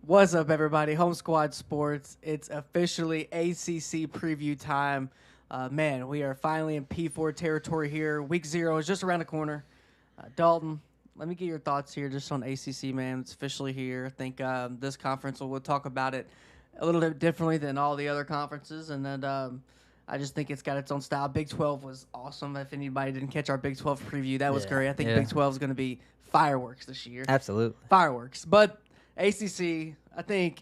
What's up, everybody? Home Squad Sports. It's officially ACC preview time. Man, we are finally in P4 territory here. Week 0 is just around the corner. Dalton, let me get your thoughts here just on ACC, man. It's officially here. I think this conference, we'll talk about it a little bit differently than all the other conferences. And then I just think it's got its own style. Big 12 was awesome. If anybody didn't catch our Big 12 preview, that was great. I think Big 12 is going to be fireworks this year. Absolutely. Fireworks. But ACC, I think,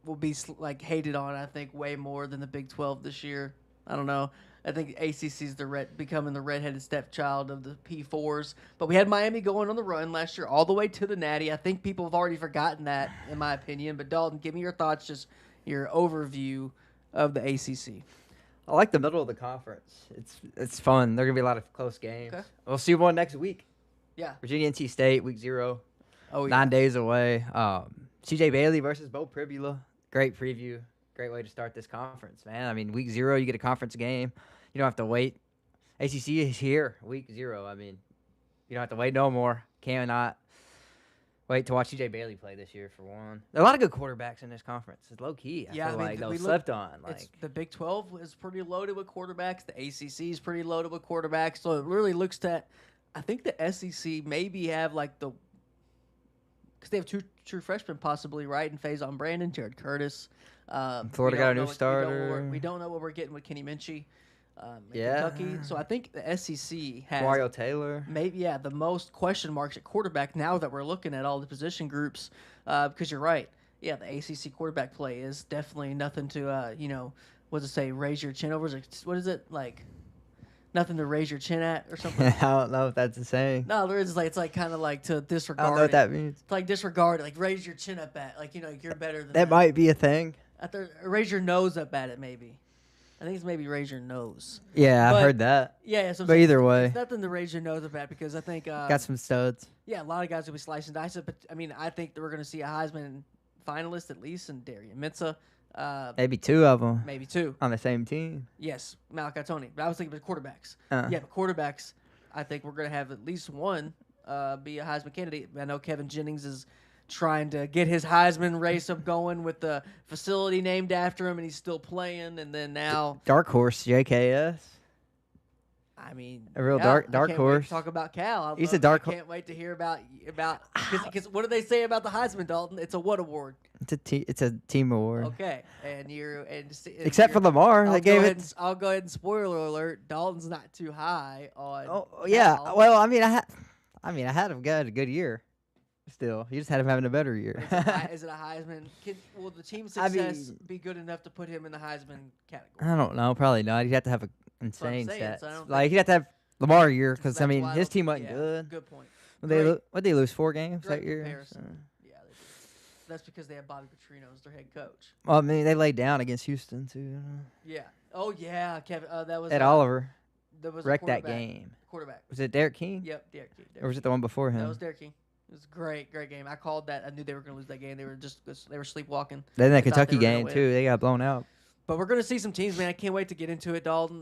will be hated on. I think way more than the Big 12 this year. I don't know. I think ACC is becoming the redheaded stepchild of the P4s. But we had Miami going on the run last year, all the way to the Natty. I think people have already forgotten that, in my opinion. But Dalton, give me your thoughts, just your overview of the ACC. I like the middle of the conference. It's fun. There are gonna be a lot of close games. Okay. We'll see one next week. Yeah. Virginia NC State, week 0. Oh, yeah. 9 days away. CJ Bailey versus Bo Pribula. Great preview. Great way to start this conference, man. I mean, week 0, you get a conference game. You don't have to wait. ACC is here, week 0. I mean, you don't have to wait no more. Cannot wait to watch CJ Bailey play this year, for one. There are a lot of good quarterbacks in this conference. It's low-key. I feel like those slept on. The Big 12 is pretty loaded with quarterbacks. The ACC is pretty loaded with quarterbacks. So it really looks to, I think the SEC maybe have because they have two true freshmen possibly, right? And Faison Brandon, Jared Curtis. Florida got a new starter. We don't know what we're getting with Kenny Minchie. Kentucky. So I think the SEC has Mario Taylor. Maybe, the most question marks at quarterback now that we're looking at all the position groups. Because you're right. Yeah, the ACC quarterback play is definitely nothing to, what does it say, raise your chin over? What is it, nothing to raise your chin at or something? I don't know if that's the same. No, there is. It's kind of to disregard. I don't know what that means. It's disregard it, raise your chin up at, you're better than that. That might be a thing. Raise your nose up at it, maybe. I think it's maybe raise your nose. Yeah, I've heard that. Yeah, so but either way, it's nothing to raise your nose up at because I think got some studs. Yeah, a lot of guys will be slicing dice. But I mean, I think that we're going to see a Heisman finalist at least in Darian Mensah. Maybe 2 of them. Maybe 2 on the same team. Yes, Malachi Toney. But I was thinking of quarterbacks. Yeah, but quarterbacks. I think we're going to have at least one be a Heisman candidate. I know Kevin Jennings is trying to get his Heisman race up going with the facility named after him, and he's still playing. And then now dark horse JKS. I mean, a real dark horse. Talk about Cal. He's a dark horse. I can't wait to hear about because what do they say about the Heisman, Dalton? It's a what award? It's a team award. Okay, except for Lamar, they gave it. I'll go ahead and spoiler alert. Dalton's not too high on. Oh yeah. Cal. Well, I mean, I had him a good year. Still, you just had him having a better year. Is it a Heisman? Will the team success be good enough to put him in the Heisman category? I don't know. Probably not. He'd have to have an insane stats. He'd have to have Lamar year because I mean his team wasn't good. Good point. Would they lose 4 games that year? Yeah, they did. That's because they have Bobby Petrino as their head coach. Well, I mean they laid down against Houston too. Yeah. Oh yeah, Kevin. That was Ed Oliver. That was wrecked that game. Quarterback. Was it Derek King? Yep, Derek King. Or was it the one before him? That was Derek King. It was a great game. I called that. I knew they were going to lose that game. They were sleepwalking. Then that Kentucky game too. They got blown out. But we're going to see some teams, man. I can't wait to get into it, Dalton.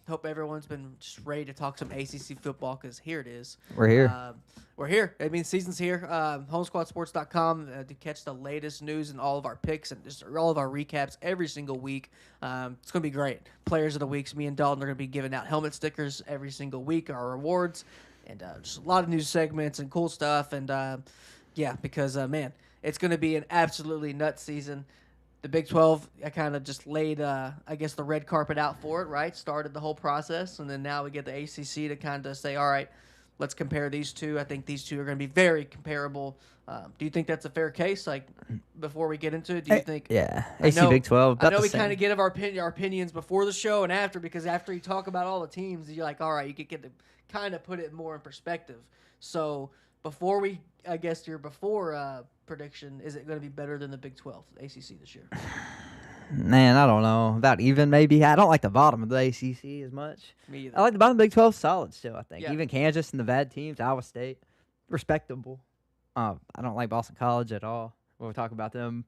Hope everyone's been just ready to talk some ACC football because here it is. We're here. We're here. I mean, season's here. Homesquadsports.com to catch the latest news and all of our picks and just all of our recaps every single week. It's going to be great. Players of the weeks. Me and Dalton are going to be giving out helmet stickers every single week, our rewards. And just a lot of news segments and cool stuff. And, because, man, it's going to be an absolutely nuts season. The Big 12, I kind of just laid, the red carpet out for it, right? Started the whole process. And then now we get the ACC to kind of say, all right, let's compare these two. I think these two are going to be very comparable. Do you think that's a fair case? Before we get into it, do you think? Yeah, ACC Big 12. I know we kind of give our opinions before the show and after because after you talk about all the teams, you're like, all right, you could get to kind of put it more in perspective. So before your prediction, is it going to be better than the Big 12, the ACC this year? Man, I don't know. About even, maybe. I don't like the bottom of the ACC as much. Me either. I like the bottom of the Big 12 solid still, I think. Yeah. Even Kansas and the bad teams, Iowa State, respectable. I don't like Boston College at all. We'll talk about them.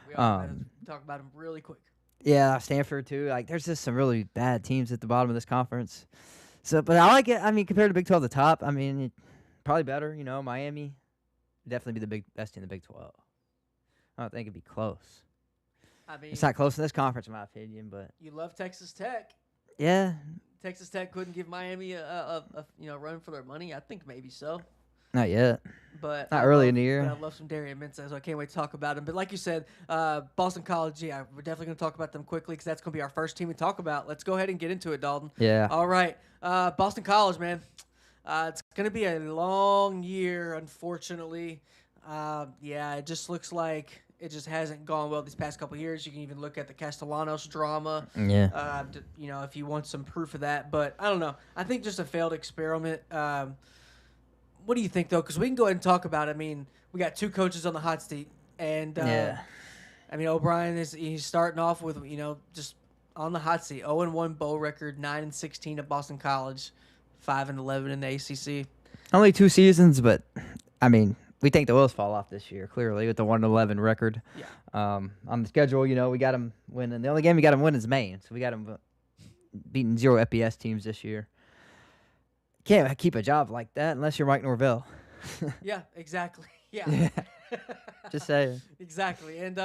We are going to talk about them really quick. Yeah, Stanford too. There's just some really bad teams at the bottom of this conference. So, but I like it. I mean, compared to Big 12, the top, I mean, probably better. Miami, definitely be the best in the Big 12. I don't think it'd be close. I mean, It's not close in this conference, in my opinion, but you love Texas Tech. yeah, Texas Tech couldn't give Miami a run for their money. I think maybe so. not yet. But Not early in the But year. I love some Darian Mensah, so I can't wait to talk about him. But like you said, Boston College, yeah, we're definitely going to talk about them quickly because that's going to be our first team we talk about. Let's go ahead and get into it, Dalton. Yeah. All right. Boston College, man. It's going to be a long year, unfortunately. Yeah, it just looks like it just hasn't gone well these past couple of years. You can even look at the Castellanos drama. Yeah. If you want some proof of that. But I don't know. I think just a failed experiment. What do you think, though? Because we can go ahead and talk about it. I mean, we got two coaches on the hot seat. And, Yeah. I mean, O'Brien, he's starting off with, just on the hot seat. 0-1 bowl record, 9-16 at Boston College, 5-11 in the ACC. Only 2 seasons, but, I mean, we think the wheels fall off this year, clearly, with the 1-11 record. Yeah. On the schedule, we got them winning. The only game we got them winning is Maine, so we got them beating 0 FBS teams this year. Can't keep a job like that unless you're Mike Norvell. Yeah, exactly. Yeah. Yeah. Just saying. Exactly. And,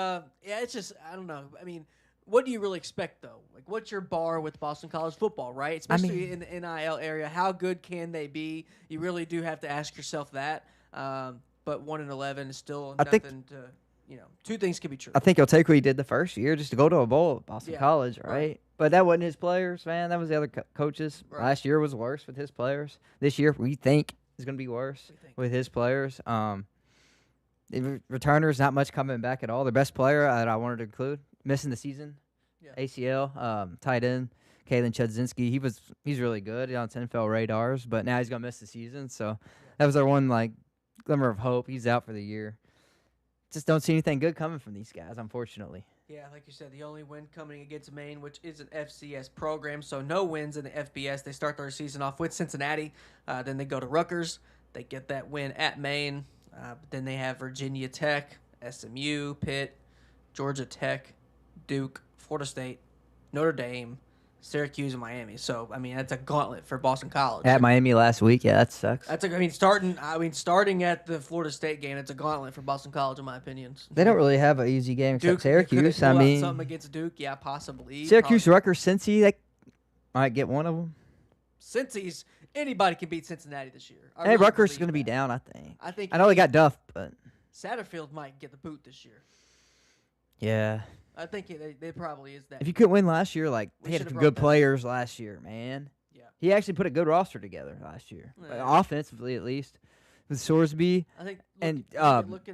it's just, I don't know. I mean, what do you really expect, though? Like, what's your bar with Boston College football, right? Especially in the NIL area. How good can they be? You really do have to ask yourself that. But 1-11 is still nothing to, 2 things can be true. I think he'll take what he did the first year just to go to a bowl at Boston Yeah, College, right? right. But that wasn't his players, man. That was the other coaches. Right. Last year was worse with his players. This year, we think, is going to be worse with his players. The returners, not much coming back at all. The best player that I wanted to include, missing the season, ACL, tight end, Kalen Chudzinski. He's really good. He's on NFL radars, but now he's going to miss the season. So that was our one, glimmer of hope. He's out for the year. Just don't see anything good coming from these guys, unfortunately. Yeah, like you said, the only win coming against Maine, which is an FCS program, so no wins in the FBS. They start their season off with Cincinnati. Then they go to Rutgers. They get that win at Maine. But then they have Virginia Tech, SMU, Pitt, Georgia Tech, Duke, Florida State, Notre Dame, Syracuse, and Miami. So, I mean, that's a gauntlet for Boston College. At Miami last week, yeah, that sucks. Starting at the Florida State game, it's a gauntlet for Boston College, in my opinion. They don't really have an easy game except Duke, Syracuse. I mean, something against Duke, yeah, possibly. Syracuse, Rutgers, Cincy, they might get one of them. Cincy's anybody can beat Cincinnati this year. Hey, Rutgers is going to be down, I think. I know they got Duff, but Satterfield might get the boot this year. Yeah. I think they probably is that. If you couldn't win last year, they had should've some brought good that. players last year, man. Yeah. He actually put a good roster together last year, Yeah. offensively at least, with Sorsby. I think,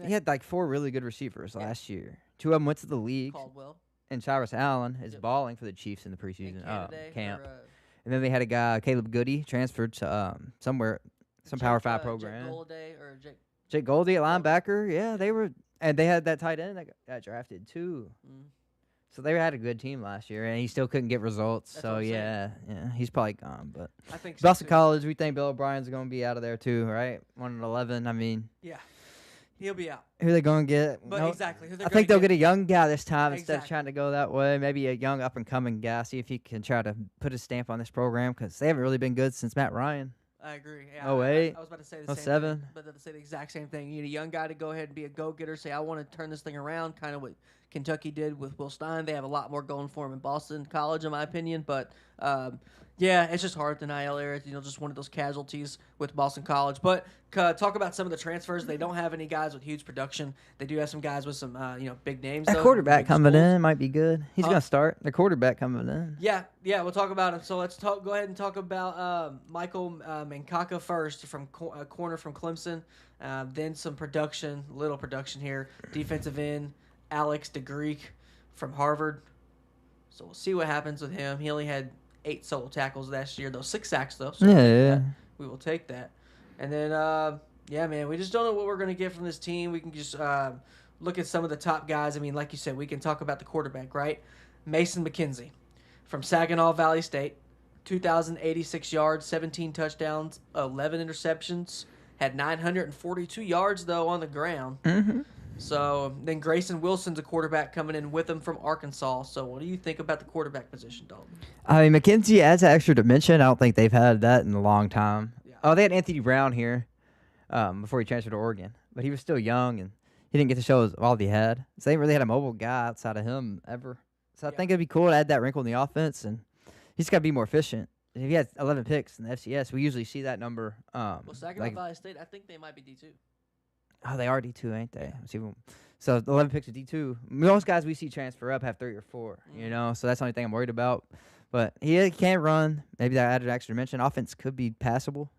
He had 4 really good receivers last year. 2 of them went to the league, Caldwell, and Cyrus Allen is balling for the Chiefs in the preseason and camp. And then they had a guy, Caleb Goody, transferred to some Power 5 program. Jake Goldie at linebacker, yeah, they had that tight end that got drafted too. Mm. So they had a good team last year, and he still couldn't get results. That's so what I'm yeah, he's probably gone. But I think so, Boston too. College, we think Bill O'Brien's going to be out of there too, right? 1-11. I mean, Yeah, he'll be out. who are they going to get? But exactly, who they're I think gonna they'll get a young guy this time instead of Exactly. trying to go that way. Maybe a young up and coming guy. See if he can try to put a stamp on this program because they haven't really been good since Matt Ryan. I agree. Yeah, 08, I was about to say the same 07. thing, but to say the exact same thing. You need a young guy to go ahead and be a go-getter, say, I want to turn this thing around, kind of what Kentucky did with Will Stein. They have a lot more going for him in Boston College, in my opinion. But, yeah, it's just hard at the NIL area. Just one of those casualties with Boston College. But talk about some of the transfers. They don't have any guys with huge production. They do have some guys with some, big names. That though, quarterback big coming schools. in might be good. He's going to start. The quarterback coming in. Yeah, we'll talk about him. So let's go ahead and talk about Michael Mankaka first, from corner from Clemson. Then some little production here. Defensive end, Alex DeGreek from Harvard. So we'll see what happens with him. He only had 8 solo tackles last year, though 6 sacks though. So we will take that. And then, man, we just don't know what we're gonna get from this team. We can just look at some of the top guys. I mean, like you said, we can talk about the quarterback, right? Mason McKenzie from Saginaw Valley State, 2,086 yards, 17 touchdowns, 11 interceptions. Had 942 yards though on the ground. Mm-hmm. So then Grayson Wilson's a quarterback coming in with him from Arkansas. So what do you think about the quarterback position, Dalton? I mean, McKenzie adds that extra dimension. I don't think they've had that in a long time. Yeah. Oh, they had Anthony Brown here before he transferred to Oregon, but he was still young, and he didn't get to show all he had. So they ain't really had a mobile guy outside of him ever. So I Yeah. think it'd be cool to add that wrinkle in the offense, and he's got to be more efficient. If he has 11 picks in the FCS, we usually see that number. Well, Saginaw Like, Valley State, I think they might be D2. oh, they are D2, ain't they? Yeah. Let's see, so 11 picks of D2. Most guys we see transfer up have 3 or 4, you Mhm. know. So that's the only thing I'm worried about. But he can run. Maybe that added extra dimension. Offense could be passable.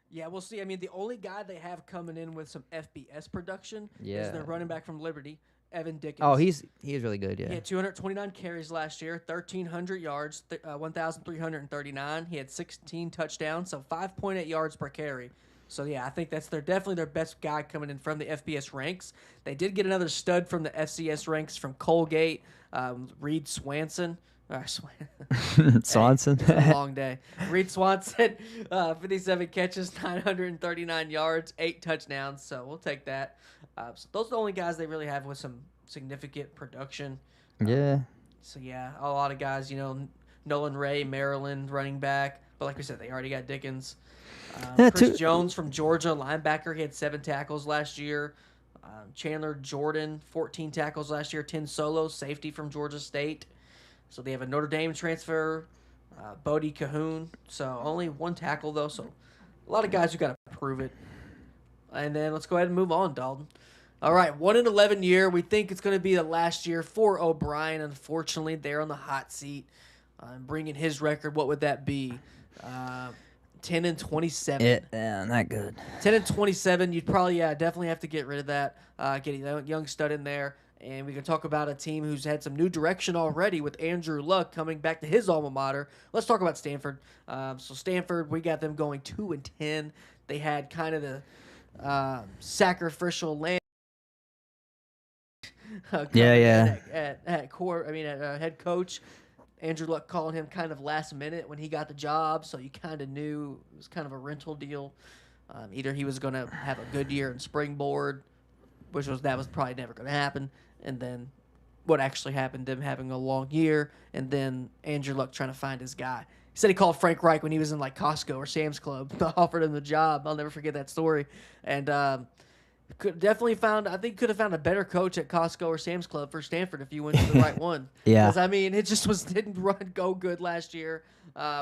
Yeah, we'll see. I mean, the only guy they have coming in with some FBS production is Yeah. their running back from Liberty, Evan Dickens. Oh, he is really good. He Yeah. had 229 carries last year, 1,300 yards, 1,339. He had 16 touchdowns, so 5.8 yards per carry. So, yeah, I think that's definitely their best guy coming in from the FBS ranks. They did get another stud from the FCS ranks from Colgate, Reed Swanson. Swanson. Hey, it's been a long day. Reed Swanson, 57 catches, 939 yards, 8 touchdowns. So we'll take that. So those are the only guys they really have with some significant production. Yeah. So yeah, a lot of guys, Nolan Ray, Maryland running back. But like we said, they already got Dickens. Yeah, Chris Jones from Georgia, linebacker. He had 7 tackles last year. Chandler Jordan, 14 tackles last year, 10 solos. Safety from Georgia State. So they have a Notre Dame transfer, Bodie Cahoon. So only 1 tackle, though. So a lot of guys who got to prove it. And then let's go ahead and move on, Dalton. All right, 1-11 year. We think it's going to be the last year for O'Brien. Unfortunately, they're on the hot seat. Bringing his record, what would that be? 10-27. Yeah, not good. 10-27. You'd probably, definitely have to get rid of that. Get a young stud in there. And we can talk about a team who's had some new direction already with Andrew Luck coming back to his alma mater. Let's talk about Stanford. So Stanford, we got them going 2-10. They had kind of the sacrificial land. Yeah. At head coach. Andrew Luck calling him kind of last minute when he got the job, so you kind of knew it was kind of a rental deal. Either he was going to have a good year in springboard, that was probably never going to happen, and then what actually happened, them having a long year, and then Andrew Luck trying to find his guy. He said he called Frank Reich when he was in like Costco or Sam's Club, offered him the job. I'll never forget that story. And could have found a better coach at Costco or Sam's Club for Stanford if you went to the right one. Yeah. Because, I mean, it just didn't go good last year.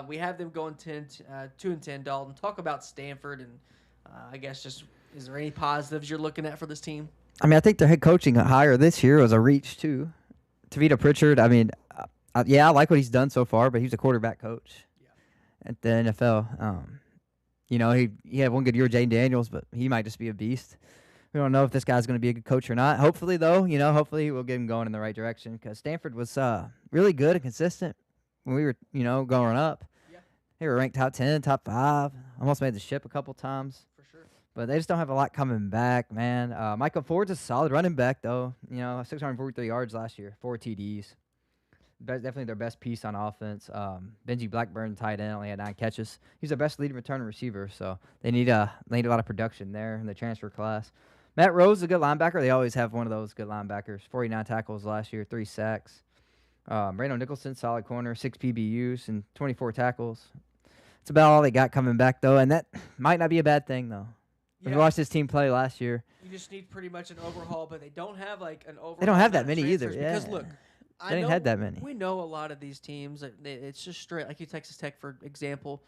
We have them going 2-10, Dalton. Talk about Stanford, and I guess just is there any positives you're looking at for this team? I mean, I think their head coaching hire this year was a reach, too. Tavita Pritchard, I mean, I like what he's done so far, but he was a quarterback coach at the NFL. He had one good year with Jaden Daniels, but he might just be a beast. We don't know if this guy's going to be a good coach or not. Hopefully, though, hopefully we'll get him going in the right direction because Stanford was really good and consistent when we were, growing up. Yeah. They were ranked top 10, top 5. Almost made the ship a couple times. For sure. But they just don't have a lot coming back, man. Michael Ford's a solid running back, though. 643 yards last year, 4 TDs. Definitely their best piece on offense. Benji Blackburn, tight end, only had 9 catches. He's their best leading returner receiver, so they need a lot of production there in the transfer class. Matt Rose is a good linebacker. They always have one of those good linebackers. 49 tackles last year, 3 sacks. Brando Nicholson, solid corner, 6 PBUs and 24 tackles. That's about all they got coming back, though, and that might not be a bad thing, though. Yeah. We watched this team play last year. You just need pretty much an overhaul, but they don't have like an overhaul. They don't have that amount of many either. transfers Yeah. Because look, They ain't had that many. We know a lot of these teams. It's just straight. Like Texas Tech, for example.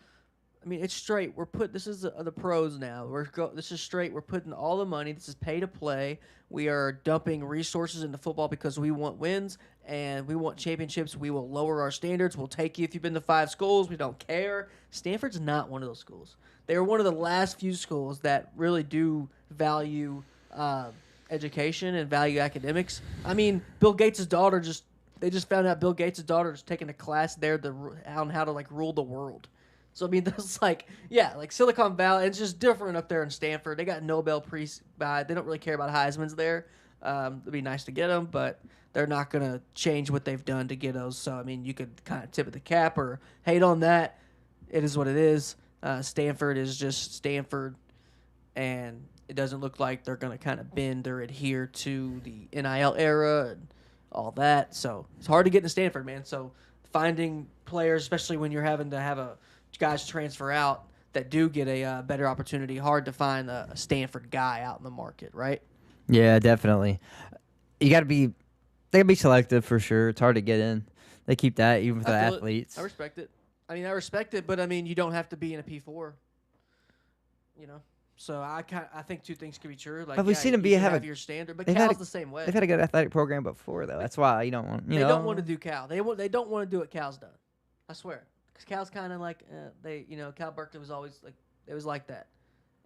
I mean, it's straight. This is the pros now. This is straight. We're putting all the money. This is pay to play. We are dumping resources into football because we want wins and we want championships. We will lower our standards. We'll take you if you've been to 5 schools. We don't care. Stanford's not one of those schools. They are one of the last few schools that really do value education and value academics. I mean, Bill Gates' daughter they just found out Bill Gates' daughter is taking a class there on how to rule the world. So, I mean, that's like Silicon Valley. It's just different up there in Stanford. They got Nobel Prize. They don't really care about Heisman's there. It'd be nice to get them, but they're not going to change what they've done to get those. So, I mean, you could kind of tip of the cap or hate on that. It is what it is. Stanford is just Stanford, and it doesn't look like they're going to kind of bend or adhere to the NIL era and all that. So, it's hard to get into Stanford, man. So, finding players, especially when you're having to have guys transfer out that do get a better opportunity. Hard to find a Stanford guy out in the market, right? Yeah, definitely. You got to be. They gotta be selective for sure. It's hard to get in. They keep that even for the I feel athletes. it. I respect it. I respect it, but you don't have to be in a P4. You know. So I think two things could be true. Like, Have we seen them you have have a? your standard, but They've had Cal's a, the same way. they've had a good athletic program before though. That's why you don't want. They don't want to do Cal. They don't want to do what Cal's done. I swear, because Cal's kind of like Cal Berkeley was always like it was like that,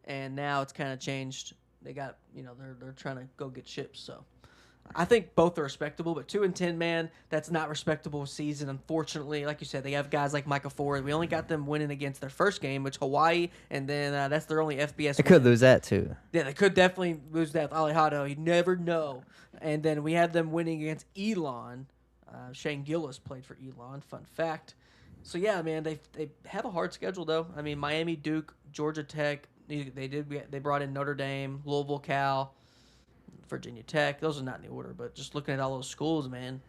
and now it's kind of changed. They got they're trying to go get chips. So I think both are respectable, but 2-10, man, that's not respectable season. Unfortunately, like you said, they have guys like Micah Ford. We only got them winning against their first game, which Hawaii, and then that's their only FBS. They could lose that too. Yeah, they could definitely lose that. Alejado, you never know. And then we had them winning against Elon. Shane Gillis played for Elon. Fun fact. So yeah, man, they have a hard schedule though. Miami, Duke, Georgia Tech. They brought in Notre Dame, Louisville, Cal, Virginia Tech. Those are not in the order, but just looking at all those schools, man.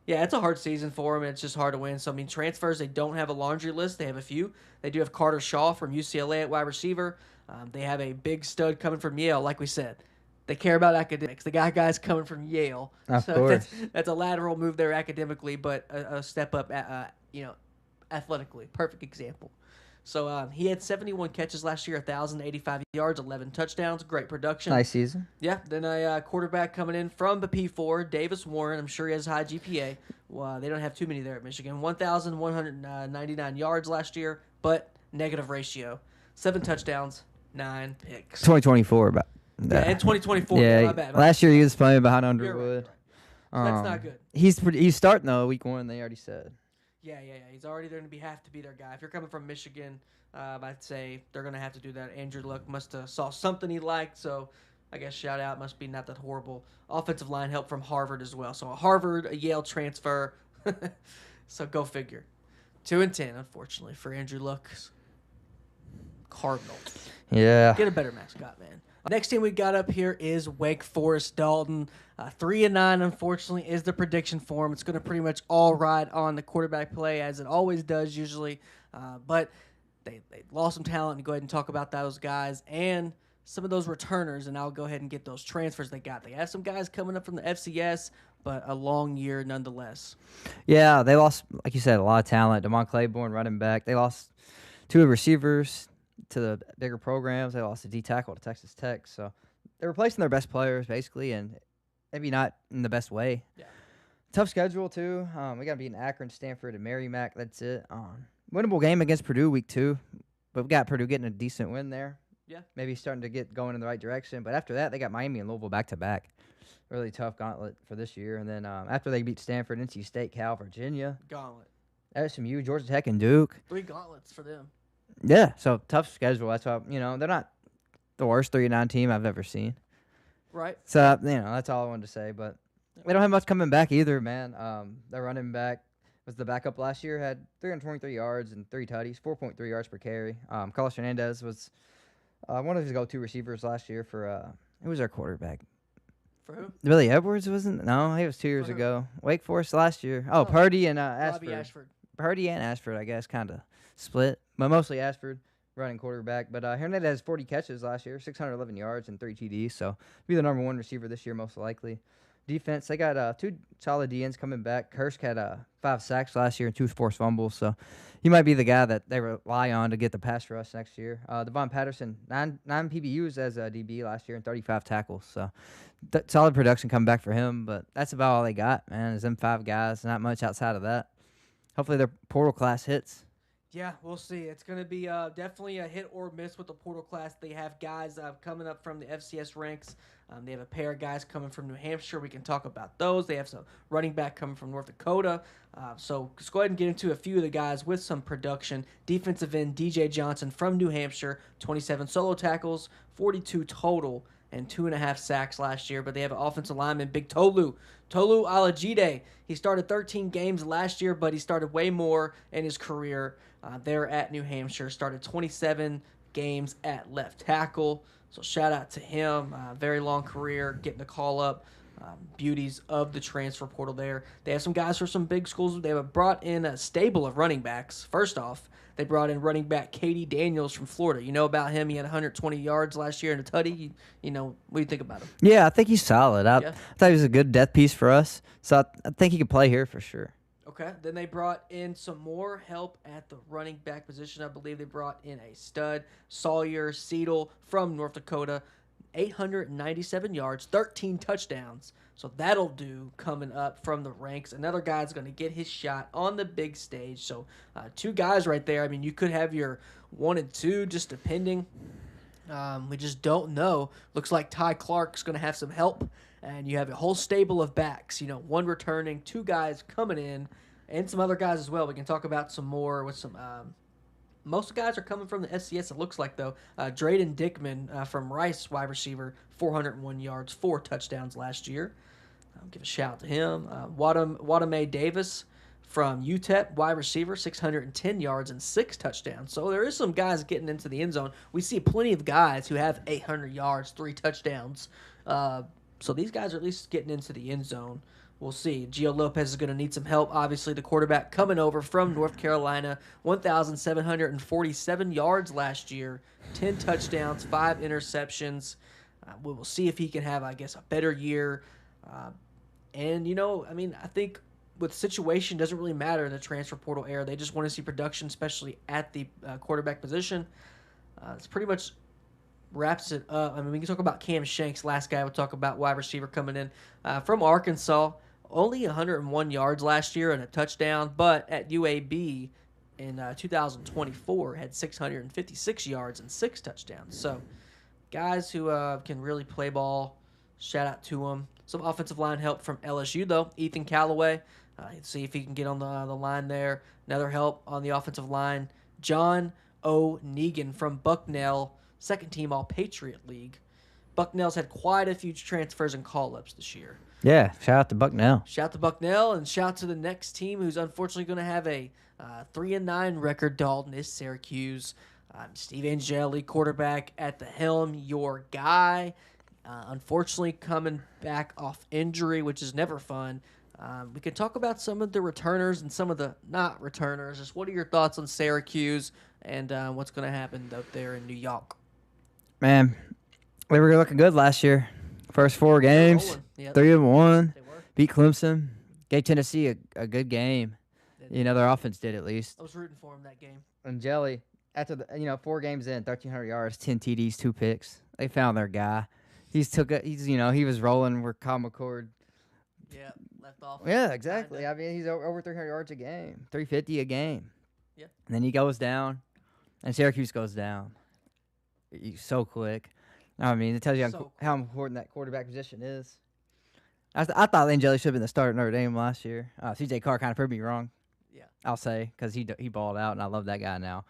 Yeah, it's a hard season for them. It's just hard to win. So, transfers, they don't have a laundry list. They have a few. They do have Carter Shaw from UCLA at wide receiver. They have a big stud coming from Yale, like we said. They care about academics. They got guys coming from Yale. Of course. That's a lateral move there academically, but a step up, athletically. Perfect example. So he had 71 catches last year, 1,085 yards, 11 touchdowns. Great production. Nice season. Yeah. Then a quarterback coming in from the P4, Davis Warren. I'm sure he has a high GPA. Well, they don't have too many there at Michigan. 1,199 yards last year, but negative ratio. 7 touchdowns, 9 picks. 2024, but yeah, in 2024. Yeah, my bad. last year he was playing behind You're Underwood. right. That's not good. He's starting though week 1. They already said. Yeah. He's already going to have to be their guy. If you're coming from Michigan, I'd say they're going to have to do that. Andrew Luck must have saw something he liked, so I guess shout out. Must be not that horrible. Offensive line help from Harvard as well. So a Harvard, a Yale transfer. So go figure. 2-10, unfortunately, for Andrew Luck's Cardinals. Yeah. Get a better mascot, man. Next team we got up here is Wake Forest Dalton. 3-9, unfortunately, is the prediction for him. It's going to pretty much all ride on the quarterback play, as it always does usually. But they lost some talent, and go ahead and talk about those guys and some of those returners, and I'll go ahead and get those transfers they got. They have some guys coming up from the FCS, but a long year nonetheless. Yeah, they lost, like you said, a lot of talent. Damon Claiborne, running back. They lost 2 receivers to the bigger programs. They lost a D tackle to Texas Tech. So they're replacing their best players, basically, and maybe not in the best way. Yeah. Tough schedule, too. We got to beat Akron, Stanford, and Merrimack. That's it. Winnable game against Purdue week 2, but we got Purdue getting a decent win there. Yeah. Maybe starting to get going in the right direction. But after that, they got Miami and Louisville back-to-back. Really tough gauntlet for this year. And then after they beat Stanford, NC State, Cal, Virginia. Gauntlet. SMU, Georgia Tech, and Duke. 3 gauntlets for them. Yeah, so tough schedule. That's why, they're not the worst 3-9 team I've ever seen. Right. So, that's all I wanted to say. But they don't have much coming back either, man. Their running back was the backup last year, had 323 yards and 3 tutties, 4.3 yards per carry. Carlos Hernandez was one of his go-to receivers last year for who was our quarterback? For who? Billy Edwards wasn't? No, he was 2 years ago. Wake Forest last year. Oh, Purdy and Ashford. Bobby Ashford. Purdy and Ashford, I guess, kind of split, but mostly Ashford running quarterback. But Hernandez has 40 catches last year, 611 yards and 3 TDs, so be the number 1 receiver this year most likely. Defense, they got 2 solid DNs coming back. Kursk had 5 sacks last year and 2 forced fumbles, so he might be the guy that they rely on to get the pass rush next year. Devon Patterson, 9 PBUs as a DB last year and 35 tackles, so solid production coming back for him. But that's about all they got, man, is them 5 guys, not much outside of that. Hopefully their portal class hits. Yeah, we'll see. It's going to be definitely a hit or miss with the portal class. They have guys coming up from the FCS ranks. They have a pair of guys coming from New Hampshire. We can talk about those. They have some running back coming from North Dakota. So let's go ahead and get into a few of the guys with some production. Defensive end DJ Johnson from New Hampshire, 27 solo tackles, 42 total, and 2.5 sacks last year. But they have an offensive lineman, Big Tolu Alajide. He started 13 games last year, but he started way more in his career there at New Hampshire. Started 27 games at left tackle. So shout out to him. Very long career, getting the call up. beauties of the transfer portal there. They have some guys for some big schools. They have brought in a stable of running backs. First off, they brought in running back Katie Daniels from Florida. You know about him. He had 120 yards last year in a tutty. You know, what do you think about him? Yeah, I think he's solid. I thought he was a good depth piece for us, so I think he could play here for sure. Okay, then they brought in some more help at the running back position. I believe they brought in a stud, Sawyer Seidel from North Dakota, 897 yards, 13 touchdowns. So that'll do coming up from the ranks. Another guy's going to get his shot on the big stage. So two guys right there. I mean, you could have your 1 and 2 just depending. We just don't know. Looks like Ty Clark's going to have some help. And you have a whole stable of backs. You know, 1 returning, 2 guys coming in, and some other guys as well. We can talk about some more with some most guys are coming from the SCS, it looks like, though. Drayden Dickman from Rice, wide receiver, 401 yards, 4 touchdowns last year. Give a shout out to him. Wadame Davis from UTEP, wide receiver, 610 yards and 6 touchdowns. So there is some guys getting into the end zone. We see plenty of guys who have 800 yards, 3 touchdowns. So these guys are at least getting into the end zone. We'll see. Gio Lopez is going to need some help. Obviously, the quarterback coming over from North Carolina, 1,747 yards last year, 10 touchdowns, 5 interceptions. We will see if he can have, I guess, a better year. And, you know, I mean, I think with situation doesn't really matter in the transfer portal era. They just want to see production, especially at the quarterback position. It's pretty much wraps it up. I mean, we can talk about Cam Shanks, last guy we'll talk about, wide receiver coming in from Arkansas. Only 101 yards last year and a touchdown, but at UAB in 2024 had 656 yards and 6 touchdowns. So guys who can really play ball, shout out to them. Some offensive line help from LSU, though. Ethan Callaway, see if he can get on the line there. Another help on the offensive line. John O. Negan from Bucknell, second-team All-Patriot League. Bucknell's had quite a few transfers and call-ups this year. Yeah, shout out to Bucknell. Shout out to Bucknell, and shout out to the next team who's unfortunately going to have a 3-9 record. Dalton is Syracuse. Steve Angeli, quarterback at the helm, your guy. Unfortunately coming back off injury, which is never fun. We can talk about some of the returners and some of the not returners. Just what are your thoughts on Syracuse and what's going to happen out there in New York? Man, they were looking good last year. First 4 games, 3-1, beat Clemson, gave Tennessee a good game. You know, their offense did at least. I was rooting for him that game. And Jelly, after 4 games in, 1,300 yards, 10 TDs, 2 picks. They found their guy. He was rolling where Kyle McCord. Yeah, left off. Yeah, exactly. I mean, he's over 300 yards a game, 350 a game. Yeah. And then he goes down, and Syracuse goes down. He's so quick. I mean, it tells you how important that quarterback position is. I thought Angeli should have been the starter at Notre Dame last year. C.J. Carr kind of proved me wrong. Yeah, I'll say, because he balled out, and I love that guy now.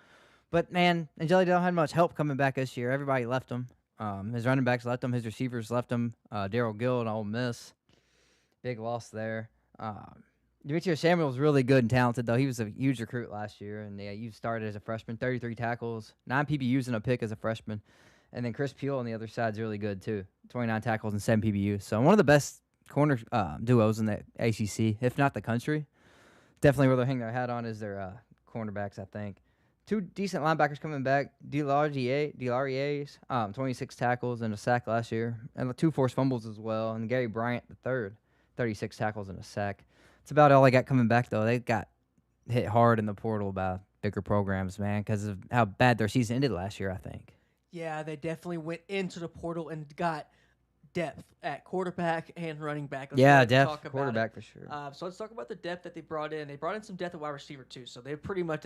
But, man, Angeli don't have much help coming back this year. Everybody left him. His running backs left him. His receivers left him. Darryl Gill and Ole Miss. Big loss there. Demetrius Samuel was really good and talented, though. He was a huge recruit last year, and he started as a freshman, 33 tackles, 9 PBUs and a pick as a freshman. And then Chris Peel on the other side is really good, too. 29 tackles and 7 PBUs. So one of the best corner duos in the ACC, if not the country. Definitely where they'll hang their hat on is their cornerbacks, I think. 2 decent linebackers coming back. DeLaurier's 26 tackles and a sack last year. And 2 forced fumbles as well. And Gary Bryant, the third, 36 tackles and a sack. That's about all they got coming back, though. They got hit hard in the portal by bigger programs, man, because of how bad their season ended last year, I think. Yeah, they definitely went into the portal and got depth at quarterback and running back. Depth quarterback for sure. So let's talk about the depth that they brought in. They brought in some depth at wide receiver too. So they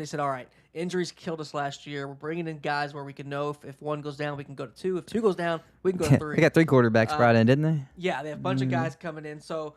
said, all right, injuries killed us last year. We're bringing in guys where we can know if 1 goes down, we can go to 2. If 2 goes down, we can go to 3. They got 3 quarterbacks brought in, didn't they? Yeah, they have a bunch of guys coming in. So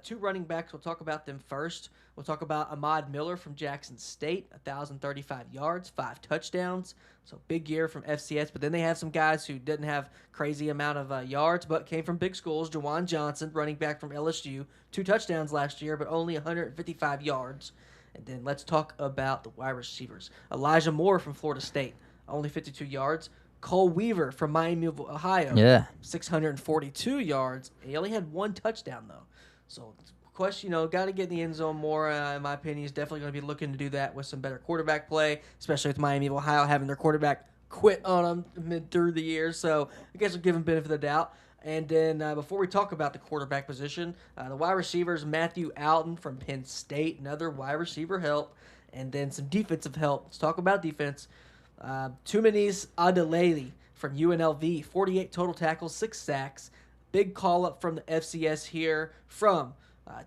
2 running backs, we'll talk about them first. We'll talk about Ahmad Miller from Jackson State, 1,035 yards, 5 touchdowns. So big year from FCS. But then they have some guys who didn't have crazy amount of yards, but came from big schools. Jawan Johnson, running back from LSU, 2 touchdowns last year, but only 155 yards. And then let's talk about the wide receivers. Elijah Moore from Florida State, only 52 yards, Cole Weaver from Miami of Ohio. Yeah. 642 yards. He only had 1 touchdown, though. So, question, got to get in the end zone more, in my opinion. He's definitely going to be looking to do that with some better quarterback play, especially with Miami of Ohio having their quarterback quit on him mid through the year. So, I guess we'll give him benefit of the doubt. And then before we talk about the quarterback position, the wide receivers, Matthew Alton from Penn State, another wide receiver help, and then some defensive help. Let's talk about defense. Tumanis Adelele from UNLV, 48 total tackles, 6 sacks. Big call-up from the FCS here from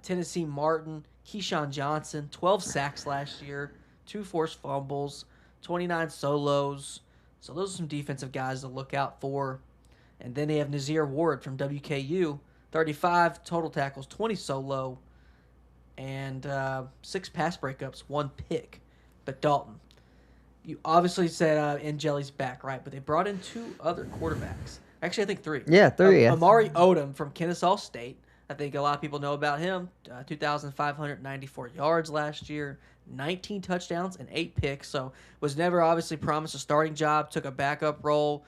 Tennessee Martin, Keyshawn Johnson, 12 sacks last year, 2 forced fumbles, 29 solos. So those are some defensive guys to look out for. And then they have Nazir Ward from WKU, 35 total tackles, 20 solo, and 6 pass breakups, 1 pick. But Dalton, you obviously said Angeli's back, right? But they brought in 2 other quarterbacks. Actually, I think 3. Yeah, 3. Amari Odom from Kennesaw State. I think a lot of people know about him. 2,594 yards last year, 19 touchdowns, and 8 picks. So was never obviously promised a starting job, took a backup role.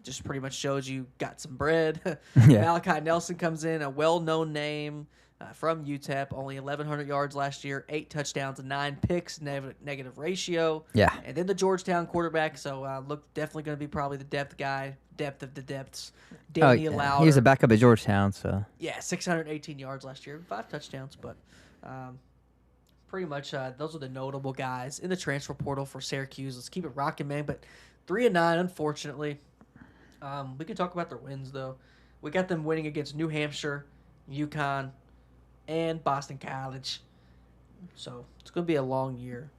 Just pretty much shows you got some bread. Yeah. Malachi Nelson comes in, a well-known name from UTEP, only 1,100 yards last year, 8 touchdowns, 9 picks, negative ratio. Yeah. And then the Georgetown quarterback, so look, definitely going to be probably the depth guy, depth of the depths. Danny Lauder. He was a backup at Georgetown, so. Yeah, 618 yards last year, 5 touchdowns, but pretty much those are the notable guys in the transfer portal for Syracuse. Let's keep it rocking, man, but 3-9, unfortunately. We can talk about their wins, though. We got them winning against New Hampshire, UConn, and Boston College. So it's going to be a long year.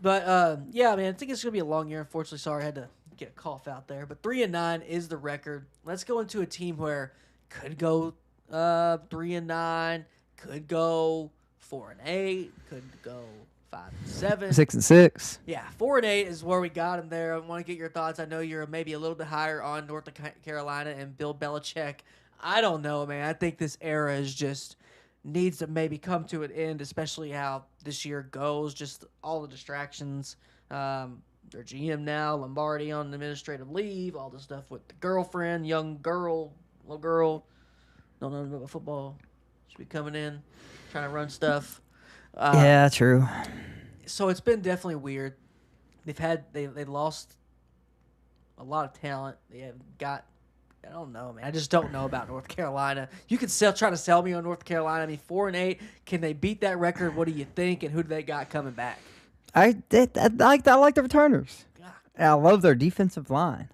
But, yeah, man, I think it's going to be a long year. Unfortunately, sorry, I had to get a cough out there. But 3-9 is the record. Let's go into a team where could go 3-9, could go 4-8, could go 5-7, 6-6. Yeah, 4-8 is where we got him there. I want to get your thoughts. I know you're maybe a little bit higher on North Carolina and Bill Belichick. I don't know, man. I think this era is just needs to maybe come to an end, especially how this year goes. Just all the distractions. Their GM now, Lombardi on administrative leave, all the stuff with the girlfriend, young girl, little girl, don't know about football. Should be coming in, trying to run stuff. Yeah, true. So it's been definitely weird. They lost a lot of talent. They have got, I don't know, man. I just don't know about North Carolina. You can try to sell me on North Carolina. I mean, 4-8. Can they beat that record? What do you think? And who do they got coming back? I like the returners. And I love their defensive line.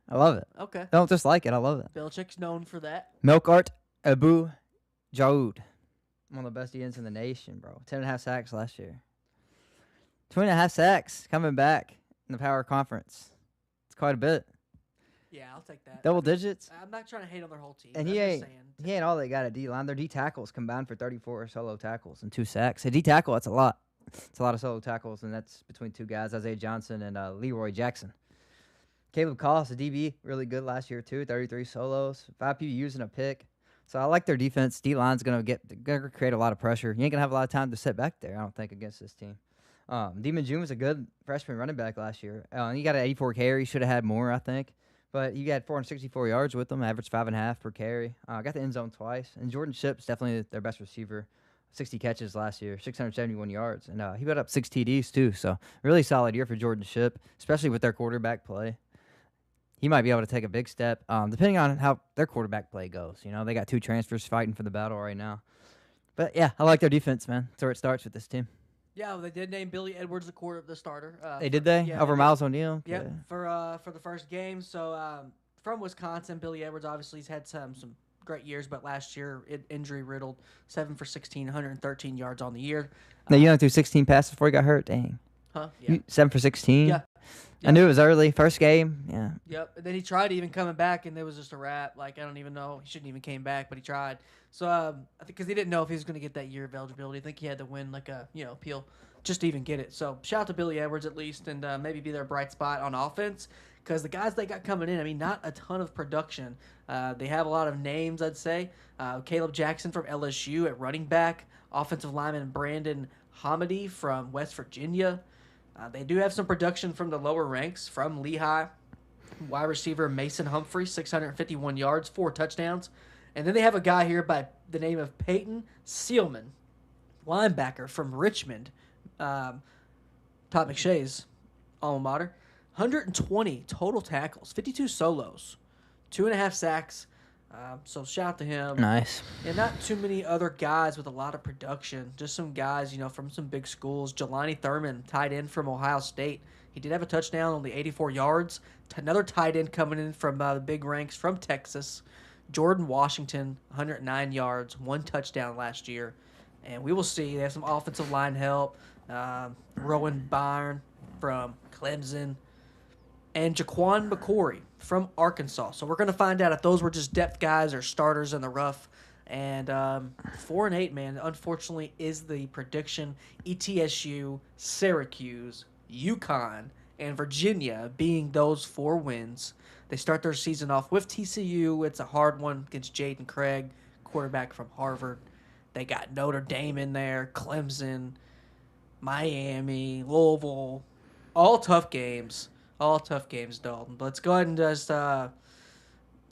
I love it. Okay. I don't just like it. I love it. Belichick's known for that. Melkart Abu Jaoud. One of the best DNs in the nation, bro. 10.5 sacks last year. 2.5 sacks coming back in the Power Conference. It's quite a bit. Yeah, I'll take that. Double digits. I'm not trying to hate on their whole team. And he ain't all they got at D-line. Their D tackles combined for 34 solo tackles and 2 sacks. A D tackle, that's a lot. It's a lot of solo tackles, and that's between 2 guys, Isaiah Johnson and Leroy Jackson. Caleb Koss, a DB, really good last year too. 33 solos, 5 PBUs and a pick. So I like their defense. D-line's gonna create a lot of pressure. You ain't gonna have a lot of time to sit back there, I don't think, against this team. Demon June was a good freshman running back last year. He got an 84 carry. Should have had more, I think. But he got 464 yards with them, averaged 5.5 per carry. Got the end zone twice. And Jordan Shipp's definitely their best receiver. 60 catches last year, 671 yards. And he put up 6 TDs too. So really solid year for Jordan Shipp, especially with their quarterback play. He might be able to take a big step, depending on how their quarterback play goes. You know, they got 2 transfers fighting for the battle right now. But, yeah, I like their defense, man. That's where it starts with this team. Yeah, well, they did name Billy Edwards the starter. Did they? Yeah, Over Miles O'Neal? Yep, for the first game. So from Wisconsin, Billy Edwards obviously has had some great years, but last year injury riddled. 7 for 16, 113 yards on the year. No, you only threw 16 passes before he got hurt. Dang. Huh? Yeah. 7 for 16. Yeah. I knew it was early. First game. Yeah. Yep. And then he tried even coming back, and it was just a wrap. Like, I don't even know. He shouldn't even came back, but he tried. So I think because he didn't know if he was going to get that year of eligibility. I think he had to win like a appeal just to even get it. So shout out to Billy Edwards at least, and maybe be their bright spot on offense. Because the guys they got coming in, I mean, not a ton of production. They have a lot of names, I'd say. Caleb Jackson from LSU at running back. Offensive lineman Brandon Hamidi from West Virginia. They do have some production from the lower ranks from Lehigh. Wide receiver Mason Humphrey, 651 yards, 4 touchdowns. And then they have a guy here by the name of Peyton Seelman, linebacker from Richmond, Todd McShay's alma mater. 120 total tackles, 52 solos, 2.5 sacks. So shout out to him. Nice. And not too many other guys with a lot of production. Just some guys, from some big schools. Jelani Thurman, tight end from Ohio State. He did have a touchdown, only 84 yards. Another tight end coming in from the big ranks from Texas. Jordan Washington, 109 yards, 1 touchdown last year. And we will see. They have some offensive line help. Rowan Byrne from Clemson. And Jaquan McCory from Arkansas. So we're going to find out if those were just depth guys or starters in the rough. And 4-8, man, unfortunately, is the prediction. ETSU, Syracuse, UConn, and Virginia being those 4 wins. They start their season off with TCU. It's a hard one against Jaden Craig, quarterback from Harvard. They got Notre Dame in there, Clemson, Miami, Louisville. All tough games. All tough games, Dalton. But let's go ahead and just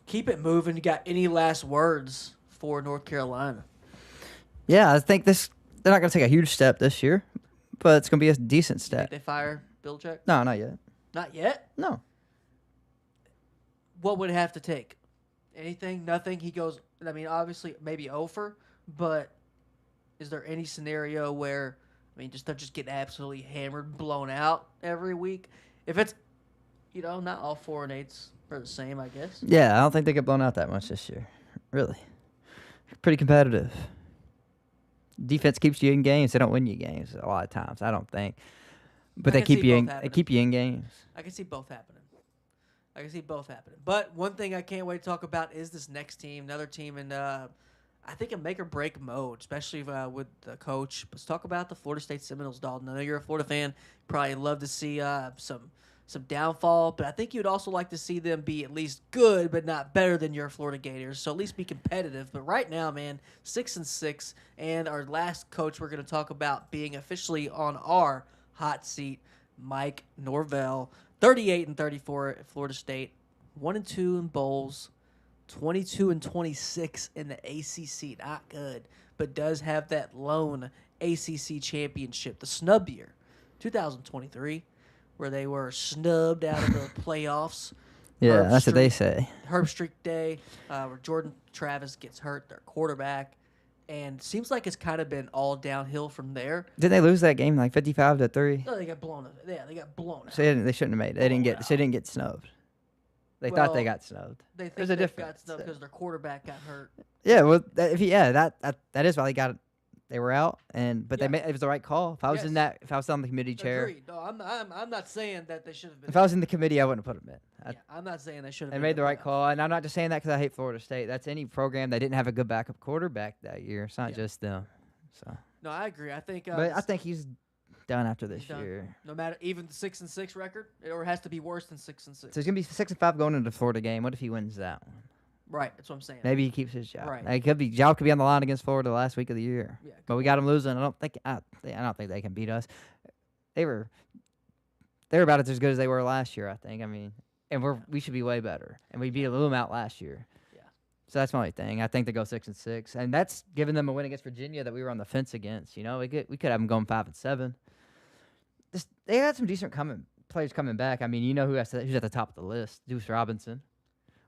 keep it moving. You got any last words for North Carolina? Yeah, I think they're not going to take a huge step this year, but it's going to be a decent step. They fire Belichick? No, not yet. Not yet? No. What would it have to take? Anything? Nothing? He goes, obviously, maybe over, but is there any scenario where, just they're just getting absolutely hammered, blown out every week? If it's, not all 4-8s are the same, I guess. Yeah, I don't think they get blown out that much this year. Really. Pretty competitive. Defense keeps you in games. They don't win you games a lot of times, I don't think. But they keep you in games. I can see both happening. But one thing I can't wait to talk about is this next team, another team in, I think, a make-or-break mode, especially with the coach. Let's talk about the Florida State Seminoles, Dalton. I know you're a Florida fan. Probably love to see some downfall, but I think you'd also like to see them be at least good, but not better than your Florida Gators. So at least be competitive. But right now, man, 6-6, and our last coach we're going to talk about being officially on our hot seat, Mike Norvell, 38-34 at Florida State, 1-2 in bowls, 22-26 in the ACC. Not good, but does have that lone ACC championship, the snub year, 2023. Where they were snubbed out of the playoffs. Yeah, that's what they say. Herbstreak Day, where Jordan Travis gets hurt, their quarterback. And seems like it's kind of been all downhill from there. Didn't they lose that game like 55-3? No, they got blown out. Yeah, they got blown out. So they shouldn't have made it. They didn't get snubbed. They thought they got snubbed. They think they got snubbed because their quarterback got hurt. Yeah, well, that is why they were out, but it was the right call. If I was if I was on the committee chair, agreed. No, I'm not saying that they should have been. If I was in the committee, I wouldn't have put them in. I'm not saying they should have. They made the right call, and I'm not just saying that because I hate Florida State. That's any program that didn't have a good backup quarterback that year. It's not just them. So. No, I agree. I think. But I think he's done after this year. No matter even the 6-6 record, or it has to be worse than 6-6. So he's gonna be 6-5 going into the Florida game. What if he wins that one? Right, that's what I'm saying. Maybe he keeps his job. Right. Job could be on the line against Florida the last week of the year. Yeah, but we got him losing. I don't think they can beat us. They were about as good as they were last year, I think. And we should be way better. And we beat them out last year. Yeah. So that's my only thing. I think they go 6-6, and that's giving them a win against Virginia that we were on the fence against. We could have them going 5-7. They had some decent players coming back. Who's at the top of the list? Deuce Robinson.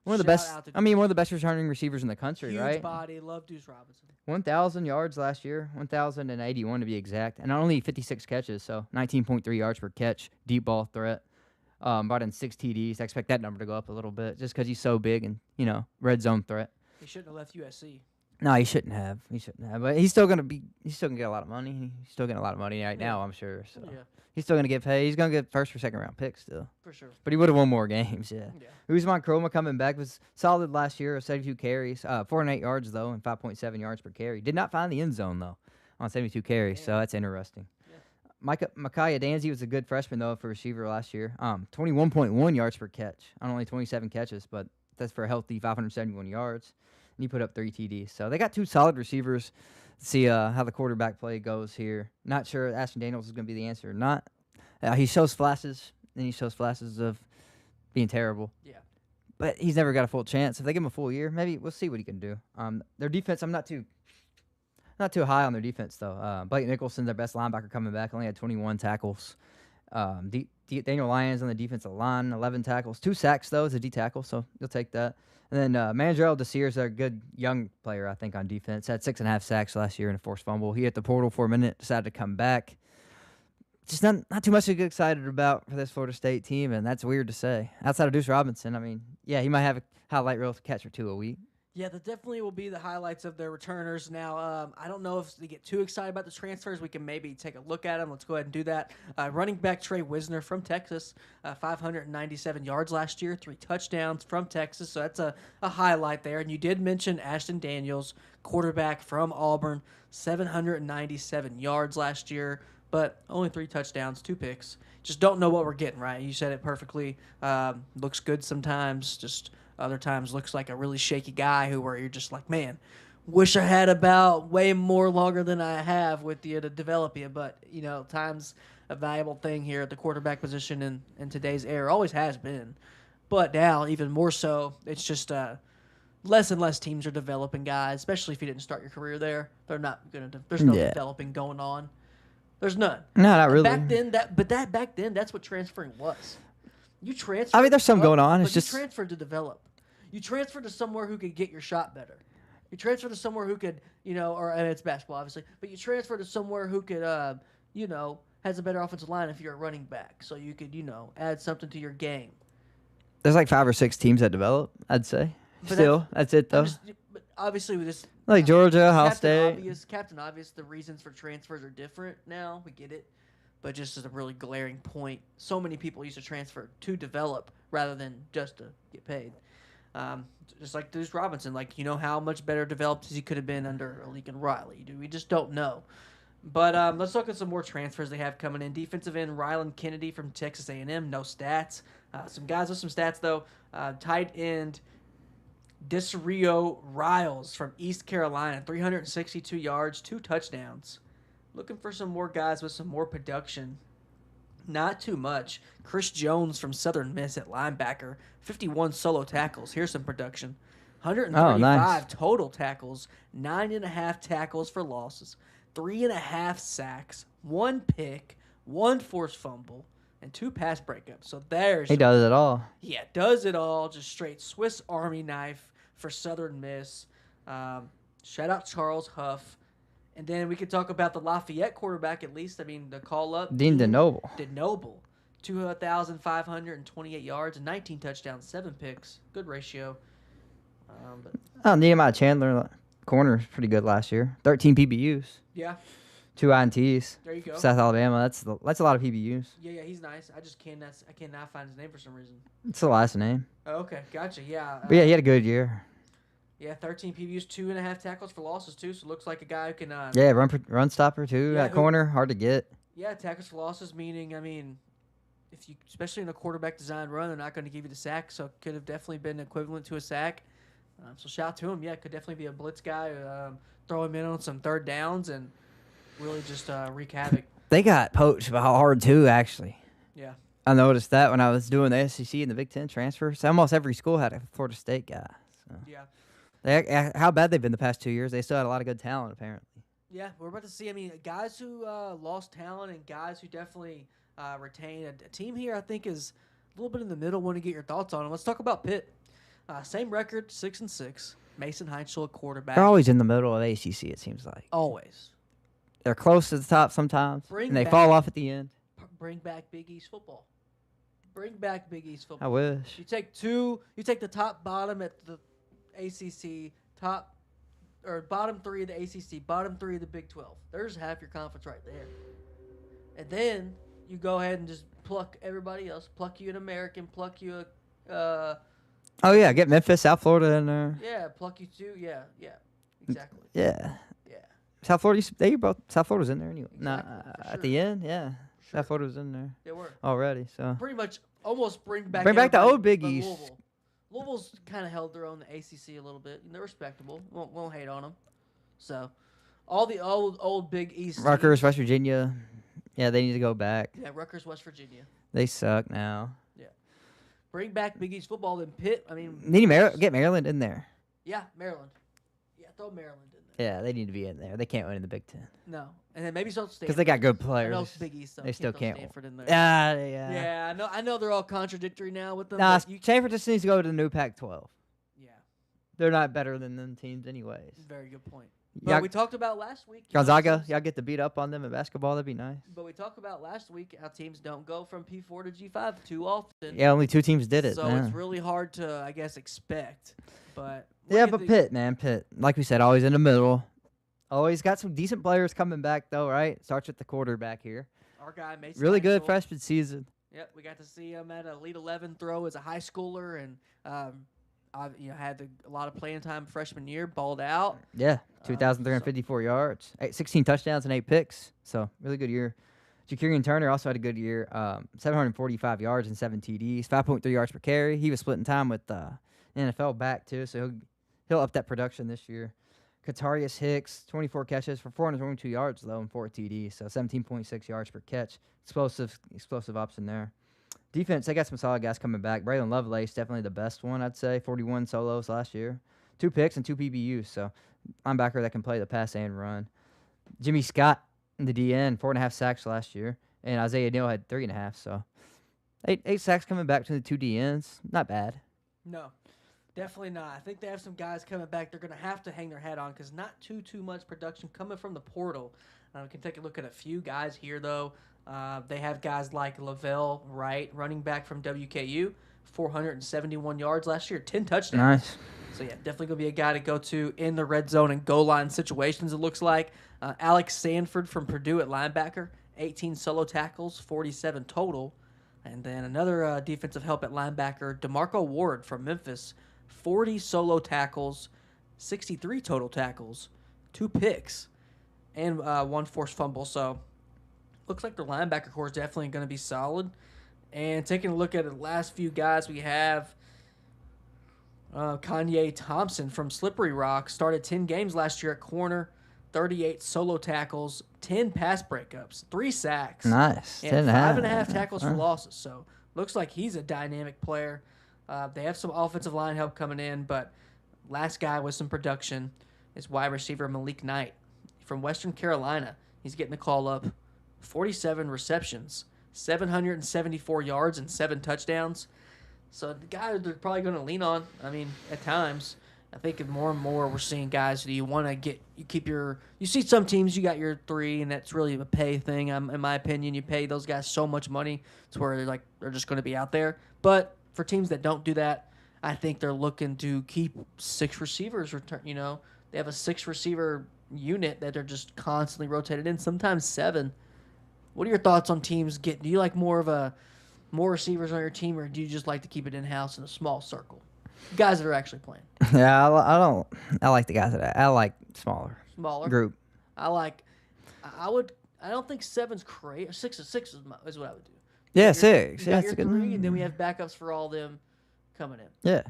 One of the best returning receivers in the country, right? Huge body, love Deuce Robinson. 1,000 yards last year, 1,081 to be exact, and only 56 catches, so 19.3 yards per catch, deep ball threat. Brought in 6 TDs. I expect that number to go up a little bit just because he's so big and, red zone threat. He shouldn't have left USC. No, he shouldn't have. But he's still gonna get a lot of money. He's still getting a lot of money right now, I'm sure. So. Yeah. He's still going to get paid. He's going to get first or second round picks still. For sure. But he would have won more games, yeah. Usman Kroma coming back was solid last year, 72 carries, 408 yards, though, and 5.7 yards per carry. Did not find the end zone, though, on 72 carries, so that's interesting. Yeah. Micaiah Danzy was a good freshman, though, for receiver last year. 21.1 yards per catch on only 27 catches, but that's for a healthy 571 yards. And he put up 3 TDs. So they got 2 solid receivers See how the quarterback play goes here. Not sure Ashton Daniels is going to be the answer or not. He shows flashes, and he shows flashes of being terrible. Yeah. But he's never got a full chance. If they give him a full year, maybe we'll see what he can do. Their defense, I'm not too high on their defense though. Blake Nicholson, their best linebacker, coming back, only had 21 tackles. Daniel Lyons on the defensive line, 11 tackles, 2 sacks though as a D tackle, so you'll take that. And then Mandrell Desir's a good young player, I think, on defense. Had 6.5 sacks last year and a forced fumble. He hit the portal for a minute, decided to come back. Just not too much to get excited about for this Florida State team, and that's weird to say. Outside of Deuce Robinson, I mean, yeah, he might have a highlight reel catch or 2 a week. Yeah, that definitely will be the highlights of their returners. Now, I don't know if they get too excited about the transfers. We can maybe take a look at them. Let's go ahead and do that. Running back Trey Wisner from Texas, 597 yards last year, 3 touchdowns from Texas. So that's a highlight there. And you did mention Ashton Daniels, quarterback from Auburn, 797 yards last year, but only 3 touchdowns, 2 picks. Just don't know what we're getting, right? You said it perfectly. Looks good sometimes, just other times looks like a really shaky guy where you're just like, man, wish I had about way more longer than I have with you to develop you. But, time's a valuable thing here at the quarterback position in today's era. Always has been. But now, even more so, it's just less and less teams are developing guys, especially if you didn't start your career there. They're not going to. There's no developing going on. There's none. No, not really. Back then, that's what transferring was. You transfer. I mean, there's some going on. It's just you transferred to develop. You transferred to somewhere who could get your shot better. You transfer to somewhere who could, and it's basketball, obviously, but you transfer to somewhere who could, has a better offensive line if you're a running back, so you could, add something to your game. There's like 5 or 6 teams that develop, I'd say. But that's it though. But obviously, with this, like Georgia, Ohio State. Captain Obvious, the reasons for transfers are different now. We get it. But just as a really glaring point, so many people used to transfer to develop rather than just to get paid. Just like Deuce Robinson, how much better developed he could have been under Lincoln Riley. We just don't know. But let's look at some more transfers they have coming in. Defensive end Rylan Kennedy from Texas A&M, no stats. Some guys with some stats though. Tight end Desiree Riles from East Carolina, 362 yards, 2 touchdowns. Looking for some more guys with some more production. Not too much. Chris Jones from Southern Miss at linebacker, 51 solo tackles. Here's some production. 135 total tackles, 9.5 tackles for losses, 3.5 sacks, 1 pick, 1 forced fumble, and 2 pass breakups. So he does it all. Yeah, does it all. Just straight Swiss Army knife for Southern Miss. Shout out Charles Huff. And then we could talk about the Lafayette quarterback at least. I mean, the call-up. Dean DeNoble. 2,528 yards and 19 touchdowns, 7 picks. Good ratio. Nehemiah Chandler, corner, pretty good last year. 13 PBUs. Yeah. 2 INTs. There you go. South Alabama. That's a lot of PBUs. Yeah, he's nice. I cannot find his name for some reason. It's the last name. Oh, okay, gotcha. Yeah. But yeah, he had a good year. Yeah, 13 PBUs, 2.5 tackles for losses too. So looks like a guy who can. Run stopper too. Yeah, corner, hard to get. Yeah, tackles for losses meaning if you, especially in a quarterback design run, they're not going to give you the sack, so it could have definitely been equivalent to a sack. So shout out to him. Yeah, could definitely be a blitz guy. Throw him in on some third downs and really just wreak havoc. They got poached hard too, actually. Yeah. I noticed that when I was doing the SEC and the Big Ten transfers. Almost every school had a Florida State guy. So. Yeah. How bad they've been the past 2 years. They still had a lot of good talent, apparently. Yeah, we're about to see. Guys who lost talent and guys who definitely retain a team here. I think is a little bit in the middle. Want to get your thoughts on them. Let's talk about Pitt. Same record, 6-6. Mason Heinschel at quarterback. They're always in the middle of ACC. It seems like always. They're close to the top sometimes, and they fall off at the end. Bring back Big East football. Bring back Big East football. I wish. You take the top bottom at the ACC, bottom 3 of the ACC, bottom 3 of the Big 12. There's half your conference right there. And then you go ahead and just pluck everybody else. Pluck you an American. Pluck you a. Get Memphis, South Florida in there. Yeah, pluck you too. Yeah, exactly. Yeah. Yeah. South Florida. South Florida was in there anyway. Exactly, at the end, yeah. Sure. South Florida was in there. They were already. So pretty much almost bring back the old Big East. Louisville's kind of held their own in the ACC a little bit, and they're respectable. Won't hate on them. So, All the old Big East Rutgers, teams. West Virginia. Yeah, they need to go back. Yeah, Rutgers, West Virginia. They suck now. Yeah. Bring back Big East football. Then Pitt. I mean, Need get Maryland in there. Yeah, Maryland. Yeah, throw Maryland in there. Yeah, they need to be in there. They can't win in the Big Ten. No, and then maybe Stanford. Because they got good I players. know Big East. Though. They still throw can't. Stanford in there. Yeah. Yeah, I know they're all contradictory now with them. Nah, but Stanford just needs to go to the new Pac-12. Yeah, They're not better than them teams anyways. very good point. But we talked about last week. Gonzaga, y'all get to beat up on them in basketball. That'd be nice. But we talked about last week how teams don't go from P4 to G5 too often. Yeah, only 2 teams did it. So it's really hard to, I guess, expect. But Pitt, man, Pitt. Like we said, always in the middle. Always got some decent players coming back, though, right? Starts with the quarterback here. Our guy, Mason. Really good Heisel. freshman season. Yep, we got to see him at Elite 11 throw as a high schooler, and I had a lot of playing time freshman year, balled out. Yeah, 2,354 yards, 16 touchdowns and 8 picks. So really good year. Ja'Kirian Turner also had a good year, 745 yards and 7 TDs, 5.3 yards per carry. He was splitting time with NFL back too, so he'll up that production this year. Katarius Hicks, 24 catches for 422 yards though and 4 TDs, so 17.6 yards per catch. Explosive option there. Defense, they got some solid guys coming back. Braylon Lovelace, definitely the best one, I'd say. 41 solos last year. 2 picks and 2 PBUs, so linebacker that can play the pass and run. Jimmy Scott in the DN, 4.5 sacks last year. And Isaiah Neal had 3.5, so 8 sacks coming back between the 2 DNs. Not bad. No, definitely not. I think they have some guys coming back they're going to have to hang their hat on because not too much production coming from the portal. We can take a look at a few guys here, though. They have guys like Lavelle Wright, running back from WKU, 471 yards last year, 10 touchdowns. Nice. So, yeah, definitely going to be a guy to go to in the red zone and goal line situations, it looks like. Alex Sanford from Purdue at linebacker, 18 solo tackles, 47 total. And then another defensive help at linebacker, DeMarco Ward from Memphis, 40 solo tackles, 63 total tackles, 2 picks, and 1 forced fumble. So, looks like their linebacker core is definitely going to be solid. And taking a look at the last few guys we have, Kanye Thompson from Slippery Rock started 10 games last year at corner, 38 solo tackles, 10 pass breakups, 3 sacks. Nice. And 5.5 tackles for losses. So looks like he's a dynamic player. They have some offensive line help coming in, but last guy with some production is wide receiver Malik Knight from Western Carolina. He's getting the call up. 47 receptions, 774 yards, and 7 touchdowns. So the guy they're probably going to lean on. I mean, at times, I think more and more we're seeing guys that you want to you see some teams you got your 3, and that's really a pay thing. In my opinion, you pay those guys so much money to where they're just going to be out there. But for teams that don't do that, I think they're looking to keep 6 receivers. They have a 6 receiver unit that they're just constantly rotated in, sometimes 7. What are your thoughts on teams do you like more receivers on your team, or do you just like to keep it in-house in a small circle? Guys that are actually playing. Yeah, I like the guys I like smaller group. I don't think 7's crazy. 6 is what I would do. Yeah, 6. You Yeah, got it's your a good 3, and then we have backups for all them coming in. Yeah,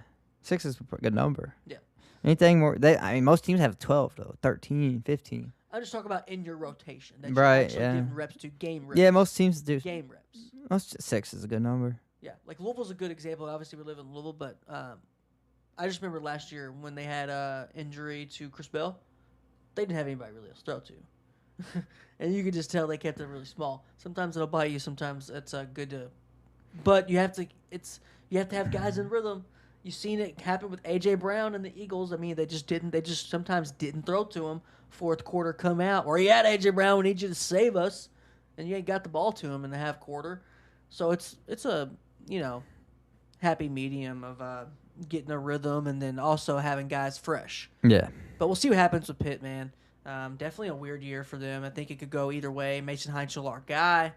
6 is a good number. Yeah. Anything more? Most teams have 12 though, 13, 15. I'm just talking about in your rotation. That Right, you're actually yeah. giving reps to game reps. Yeah, most teams do. Game reps. Most 6 is a good number. Yeah, like Louisville's a good example. Obviously, we live in Louisville, but I just remember last year when they had injury to Chris Bell, they didn't have anybody really else to throw to. And you could just tell they kept it really small. Sometimes it'll bite you. Sometimes it's good to, but you have to have guys in rhythm. You've seen it happen with A.J. Brown and the Eagles. I mean, they just sometimes didn't throw to him. Fourth quarter come out, or yeah, A.J. Brown, we need you to save us, and you ain't got the ball to him in the half quarter. So it's a happy medium of getting a rhythm and then also having guys fresh. Yeah. But we'll see what happens with Pitt, man. Definitely a weird year for them. I think it could go either way. Mason Heinschel, our guy.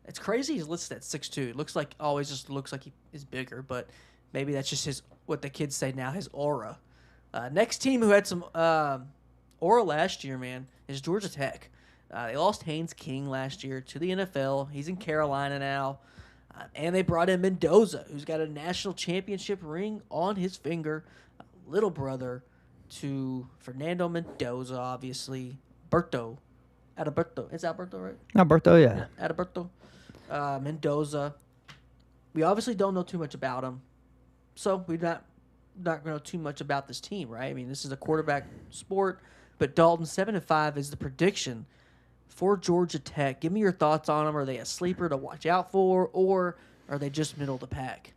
It's crazy he's listed at 6'2". It looks like he is bigger, but maybe that's just what the kids say now, his aura. Next team who had some aura last year, man, is Georgia Tech. They lost Haynes King last year to the NFL. He's in Carolina now. And they brought in Mendoza, who's got a national championship ring on his finger. Little brother to Fernando Mendoza, obviously. Adalberto. Is Alberto right? Alberto, yeah. Adalberto. Mendoza. We obviously don't know too much about him, so we're not going to know too much about this team, right? I mean, this is a quarterback sport, but Dalton 7-5 is the prediction for Georgia Tech. Give me your thoughts on them. Are they a sleeper to watch out for, or are they just middle of the pack?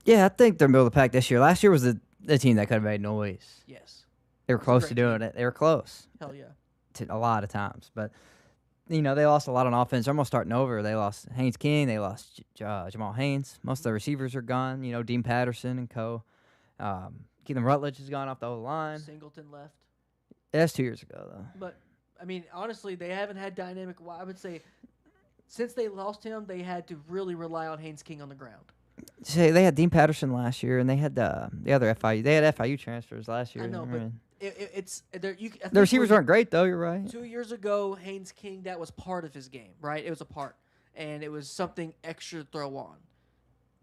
Yeah, I think they're middle of the pack this year. Last year was the team that could have made noise. Yes. They were close to doing it. They were close. Hell yeah. A lot of times, but they lost a lot on offense. They're almost starting over. They lost Haynes King. They lost Jamal Haynes. Most of the receivers are gone. Dean Patterson and co. Keelan Rutledge has gone off the whole line. Singleton left. That's 2 years ago, though. But, I mean, honestly, they haven't had dynamic. Well, I would say since they lost him, they had to really rely on Haynes King on the ground. See, they had Dean Patterson last year, and they had the other FIU. They had FIU transfers last year. I know, but the receivers aren't great, though. You're right. 2 years ago, Haynes King, that was part of his game, right? It was a part, and it was something extra to throw on.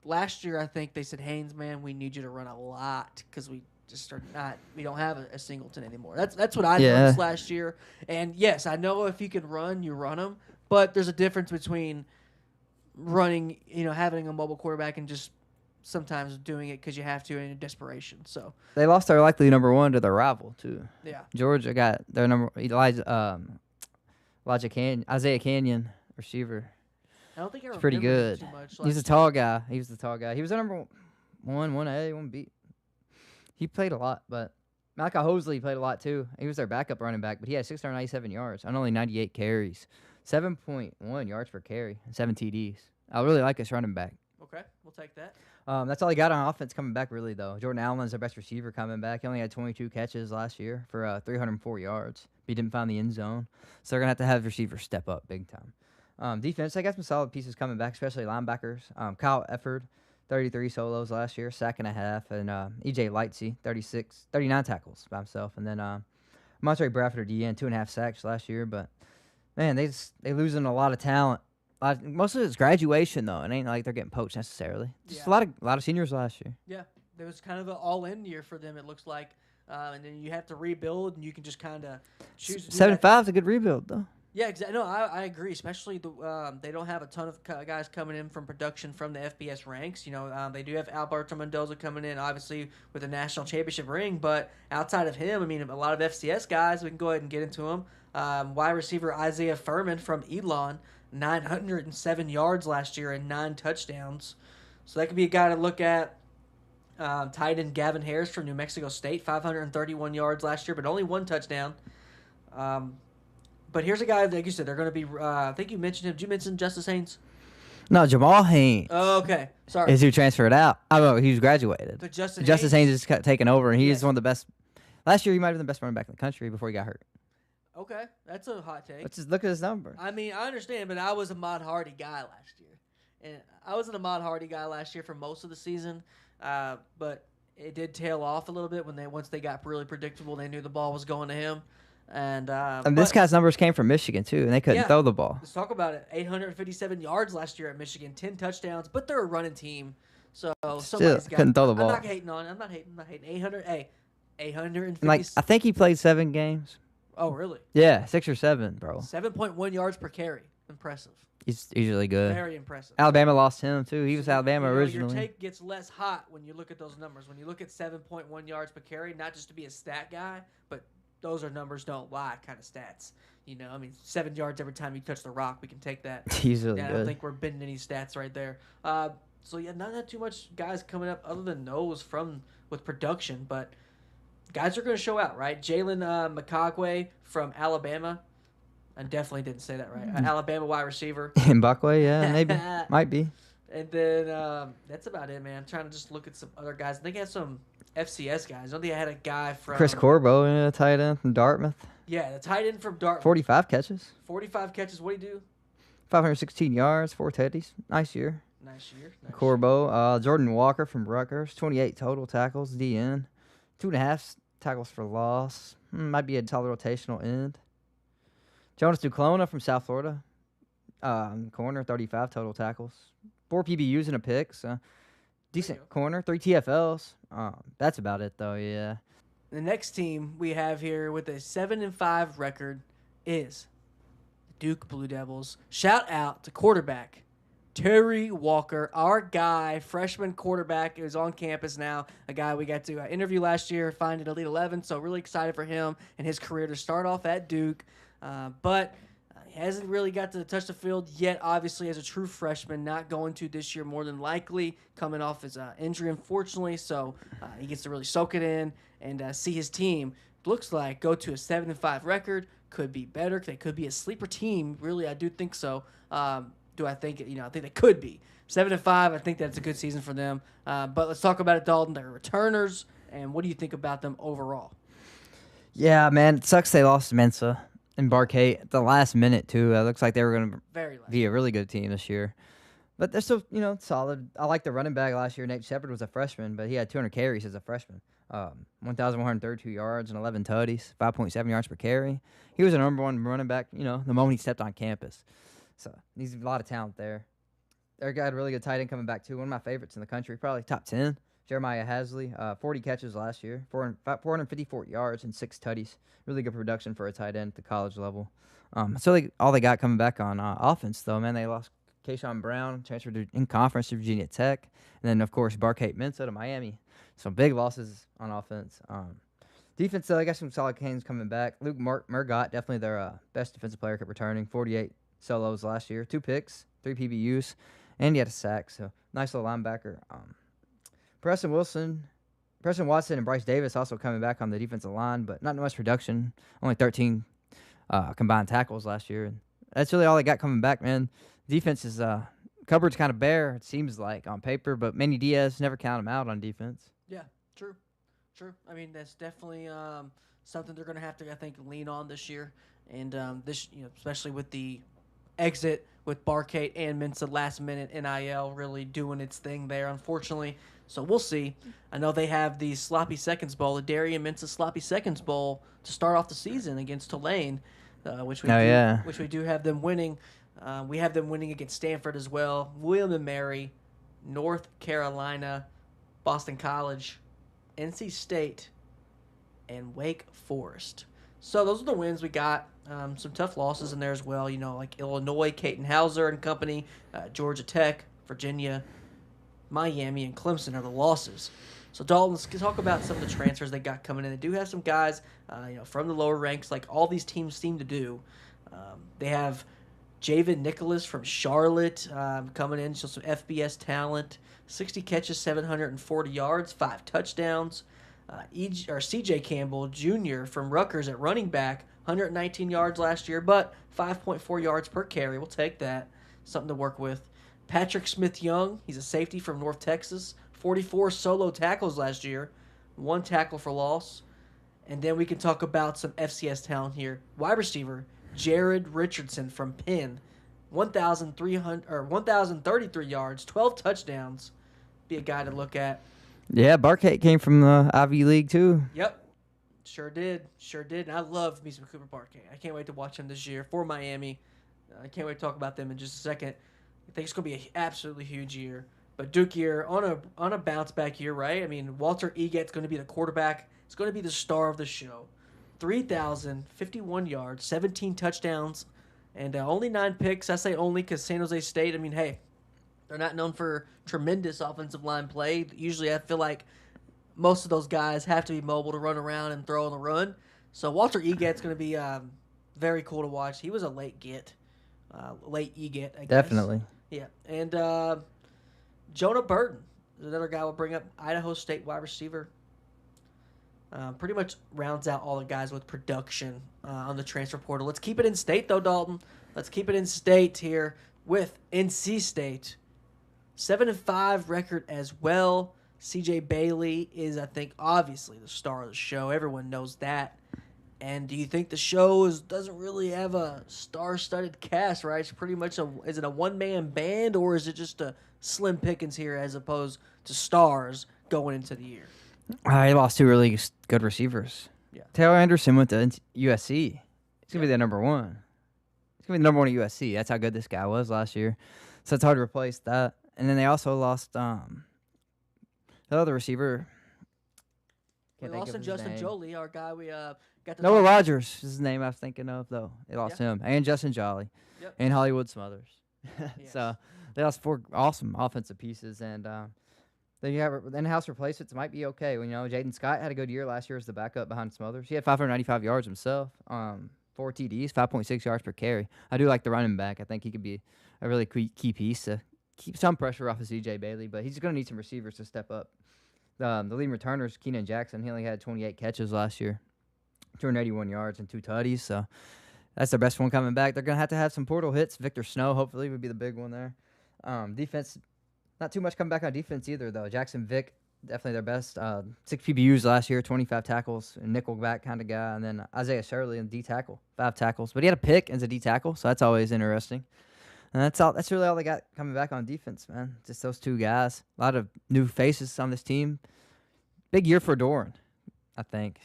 Last year, I think they said, Haynes, man, we need you to run a lot because we just are not. We don't have a Singleton anymore. That's what I noticed last year. And yes, I know if you can run, you run them, but there's a difference between running, having a mobile quarterback and just sometimes doing it because you have to in desperation. So they lost their likely number one to their rival too. Yeah, Georgia got their Isaiah Canyon receiver. I don't think I pretty good. Too much He's a tall guy. He was the tall guy. He was the number 1A, 1B. He played a lot, but Malachi Hosley played a lot too. He was their backup running back, but he had 697 yards on only 98 carries, 7.1 yards per carry, and 7 TDs. I really like this running back. Okay, we'll take that. That's all he got on offense coming back, really, though. Jordan Allen's their best receiver coming back. He only had 22 catches last year for 304 yards. He didn't find the end zone. So they're going to have receivers step up big time. Defense, they got some solid pieces coming back, especially linebackers. Kyle Efford, 33 solos last year, sack and a half. And E.J. Lightsey, 39 tackles by himself. And then Monterey Bradford, DN, 2.5 sacks last year. But, man, they losing a lot of talent. Most of it's graduation, though. It ain't like they're getting poached necessarily. Just a lot of seniors last year. Yeah, there was kind of an all-in year for them, it looks like. And then you have to rebuild, and you can just kind of choose. 7-5 is a good rebuild, though. Yeah, exactly. No, I agree. Especially they don't have a ton of guys coming in from production from the FBS ranks. They do have Alberto Mendoza coming in, obviously with a national championship ring. But outside of him, I mean, a lot of FCS guys. We can go ahead and get into them. Wide receiver Isaiah Furman from Elon. 907 yards last year and 9 touchdowns. So that could be a guy to look at. Tight end Gavin Harris from New Mexico State, 531 yards last year, but only 1 touchdown. But here's a guy, like you said, they're going to be, I think you mentioned him. Did you mention Justice Haynes? No, Jamal Haynes. Oh, okay. Sorry. Is who transferred out. Oh, he was graduated. But Justice Haynes is taking over, and he is one of the best. Last year, he might have been the best running back in the country before he got hurt. Okay, that's a hot take. Let's just look at his number. I mean, I understand, but I was a Mod Hardy guy last year. And I wasn't a Mod Hardy guy last year for most of the season, but it did tail off a little bit once they got really predictable. They knew the ball was going to him. And this guy's numbers came from Michigan, too, and they couldn't throw the ball. Let's talk about it. 857 yards last year at Michigan, 10 touchdowns, but they're a running team. So somebody's couldn't throw the ball. I'm not hating. 850. I think he played 7 games. Oh, really? Yeah, 6 or 7, bro. 7.1 yards per carry. Impressive. He's usually good. Very impressive. Alabama lost him, too. He was Alabama originally. Your take gets less hot when you look at those numbers. When you look at 7.1 yards per carry, not just to be a stat guy, but those are numbers don't lie kind of stats. 7 yards every time you touch the rock, we can take that. He's really good. I don't think we're bending any stats right there. Not too much guys coming up other than those with production, but guys are going to show out, right? Jalen Mbakwe from Alabama. I definitely didn't say that right. Alabama wide receiver. Mbakwe, yeah, maybe. Might be. And then that's about it, man. I'm trying to just look at some other guys. I think I have some FCS guys. I know they had a guy from Chris Corbo, a tight end from Dartmouth. Yeah, the tight end from Dartmouth. 45 catches. 45 catches. What do you do? 516 yards, 4 teddies. Nice year. Nice year. Corbo. Jordan Walker from Rutgers, 28 total tackles, DN. 2.5 tackles for loss. Might be a solid rotational end. Jonas Duclona from South Florida. Corner, 35 total tackles. 4 PBUs and a pick. So decent corner. 3 TFLs. That's about it, though, yeah. The next team we have here with a 7-5 record is the Duke Blue Devils. Shout out to quarterback Terry Walker, our guy, freshman quarterback, is on campus now. A guy we got to interview last year, find at Elite 11. So really excited for him and his career to start off at Duke. But he hasn't really got to touch the field yet, obviously, as a true freshman. Not going to this year, more than likely, coming off his injury, unfortunately. So he gets to really soak it in and see his team, looks like, go to a 7-5 record. Could be better. They could be a sleeper team. Really, I do think so. Do I think, I think they could be 7-5. I think that's a good season for them. But let's talk about it, Dalton. They're returners, and what do you think about them overall? Yeah, man, it sucks they lost Mensah and Barkate at the last minute too. It looks like they were going to be a really good team this year, but they're still, solid. I like the running back last year. Nate Shepard was a freshman, but he had 200 carries as a freshman, 1,132 yards and 11 tutties, 5.7 yards per carry. He was the number one running back, the moment he stepped on campus. So he's a lot of talent there. They got a really good tight end coming back too. One of my favorites in the country, probably top 10. Jeremiah Hasley, 40 catches last year, 454 yards and 6 tutties. Really good production for a tight end at the college level. So all they got coming back on offense though, man, they lost Keyshawn Brown, transferred in conference to Virginia Tech, and then of course Barkate Mensah to Miami. So big losses on offense. Defense though, I got some solid games coming back. Luke Murgott, definitely their best defensive player, kept returning, 48 solos last year, 2 picks, 3 PBUs, and he had a sack. So nice little linebacker. Preston Watson, and Bryce Davis also coming back on the defensive line, but not much production. Only 13 combined tackles last year. And that's really all they got coming back, man. Defense is cupboard's kind of bare, it seems like, on paper, but Manny Diaz, never count him out on defense. Yeah, true. I mean, that's definitely something they're going to have to, I think, lean on this year. And this, especially with the exit with Barkate and Mensah last minute NIL really doing its thing there, unfortunately. So we'll see. I know they have the Sloppy Seconds Bowl, the Darian Mensah Sloppy Seconds Bowl to start off the season against Tulane, which we do have them winning. We have them winning against Stanford as well, William & Mary, North Carolina, Boston College, NC State, and Wake Forest. So those are the wins we got. Some tough losses in there as well, like Illinois, Caton Hauser and company, Georgia Tech, Virginia, Miami, and Clemson are the losses. So, Dalton, let's talk about some of the transfers they got coming in. They do have some guys, from the lower ranks, like all these teams seem to do. They have Javen Nicholas from Charlotte coming in, shows some FBS talent, 60 catches, 740 yards, 5 touchdowns. C.J. Campbell Jr. from Rutgers at running back, 119 yards last year, but 5.4 yards per carry. We'll take that. Something to work with. Patrick Smith-Young, he's a safety from North Texas, 44 solo tackles last year, 1 tackle for loss. And then we can talk about some FCS talent here. Wide receiver Jared Richardson from Penn, 1,033 yards, 12 touchdowns. Be a guy to look at. Yeah, Barkate came from the Ivy League too. Yep. Sure did. And I love me some Cooper Barkate. I can't wait to watch him this year for Miami. I can't wait to talk about them in just a second. I think it's going to be an absolutely huge year. But Duke year, on a bounce-back year, right? I mean, Walter Eget's going to be the quarterback. It's going to be the star of the show. 3,051 yards, 17 touchdowns, and only 9 picks. I say only because San Jose State, I mean, hey, they're not known for tremendous offensive line play. Usually I feel like most of those guys have to be mobile to run around and throw on the run. So Walter Eget's going to be very cool to watch. He was a late Eget, I guess. Definitely. Yeah. And Jonah Burton is another guy we'll bring up, Idaho State wide receiver. Pretty much rounds out all the guys with production on the transfer portal. Let's keep it in state, though, Dalton. Let's keep it in state here with NC State. 7-5 record as well. CJ Bailey is, I think, obviously the star of the show. Everyone knows that. And do you think the show doesn't really have a star-studded cast, right? It's pretty much is it a one-man band, or is it just a slim pickings here as opposed to stars going into the year? He lost 2 really good receivers. Yeah. Taylor Anderson went to USC. He's going to be the number 1. He's going to be the number 1 at USC. That's how good this guy was last year. So it's hard to replace that. And then they also lost the other receiver. We lost Justin Jolie, our guy. Got to Noah talk- Rogers is the name I was thinking of, though. They lost him. And Justin Jolly. Yep. And Hollywood Smothers. Yes. So they lost 4 awesome offensive pieces. And then you have in-house replacements might be okay. You know, Jaden Scott had a good year last year as the backup behind Smothers. He had 595 yards himself, 4 TDs, 5.6 yards per carry. I do like the running back. I think he could be a really key piece to keep some pressure off of CJ Bailey, but he's going to need some receivers to step up. The leading returners, Keenan Jackson, he only had 28 catches last year, 281 yards and 2 tutties, so that's their best one coming back. They're going to have some portal hits. Victor Snow, hopefully, would be the big one there. Defense, not too much coming back on defense either, though. Jackson Vick, definitely their best. 6 PBUs last year, 25 tackles, a nickel back kind of guy. And then Isaiah Shirley in D tackle, 5 tackles. But he had a pick as a D tackle, so that's always interesting. And that's all. That's really all they got coming back on defense, man. Just those 2 guys. A lot of new faces on this team. Big year for Doran, I think.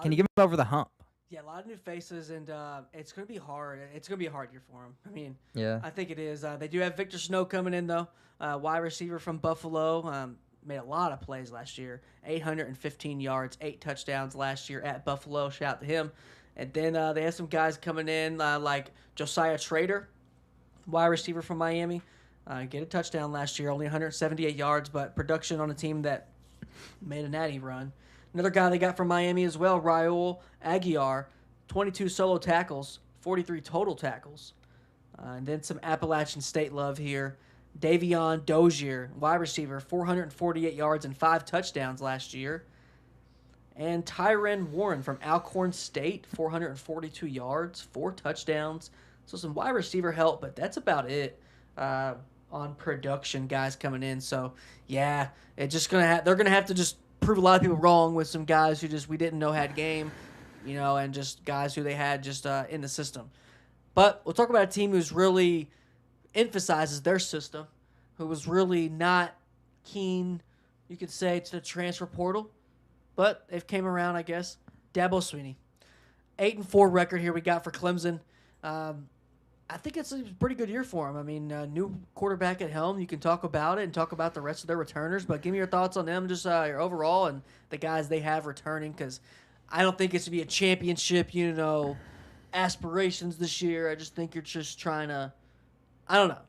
Can you get him over the hump? Yeah, a lot of new faces, and it's going to be hard. It's going to be a hard year for him. I mean, Yeah. I think it is. They do have Victor Snow coming in, though. Wide receiver from Buffalo. Made a lot of plays last year. 815 yards, 8 touchdowns last year at Buffalo. Shout out to him. And then they have some guys coming in like Josiah Trader, wide receiver from Miami. Get a touchdown last year, only 178 yards, but production on a team that made a natty run. Another guy they got from Miami as well, Raul Aguiar, 22 solo tackles, 43 total tackles. And then some Appalachian State love here. Davion Dozier, wide receiver, 448 yards and 5 touchdowns last year. And Tyron Warren from Alcorn State, 442 yards, 4 touchdowns. So some wide receiver help, but that's about it on production guys coming in. So, yeah, it's just they're gonna have to just prove a lot of people wrong with some guys who we didn't know had game, and just guys who they had just in the system. But we'll talk about a team who's really emphasizes their system, who was really not keen, you could say, to the transfer portal, but they've came around, I guess. Dabo Swinney, 8-4 record here we got for Clemson. I think it's a pretty good year for him. I mean, new quarterback at helm. You can talk about it and talk about the rest of their returners, but give me your thoughts on them, just your overall and the guys they have returning, because I don't think it's to be a championship, aspirations this year. I just think you're just trying to,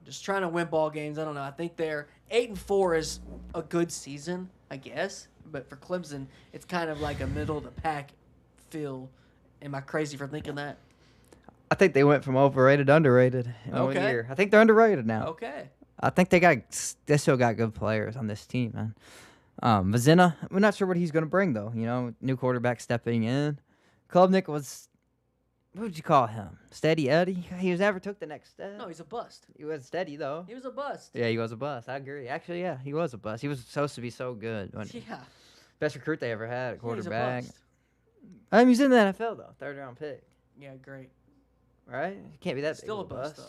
just trying to win ball games. I don't know. I think they're 8-4 is a good season, I guess, but for Clemson, it's kind of like a middle of the pack feel. Am I crazy for thinking that? I think they went from overrated to underrated in 1 year. I think they're underrated now. Okay. I think they still got good players on this team, man. Vizina, we're not sure what he's going to bring, though. New quarterback stepping in. Klubnik was, what would you call him? Steady Eddie? He was never took the next step. No, he's a bust. He was steady, though. He was a bust. Yeah, he was a bust. I agree. Actually, yeah, he was a bust. He was supposed to be so good. Yeah. Best recruit they ever had at quarterback. He's a bust. He was in the NFL, though. 3rd-round pick. Yeah, great. Right? He can't be that Still a big bust, though.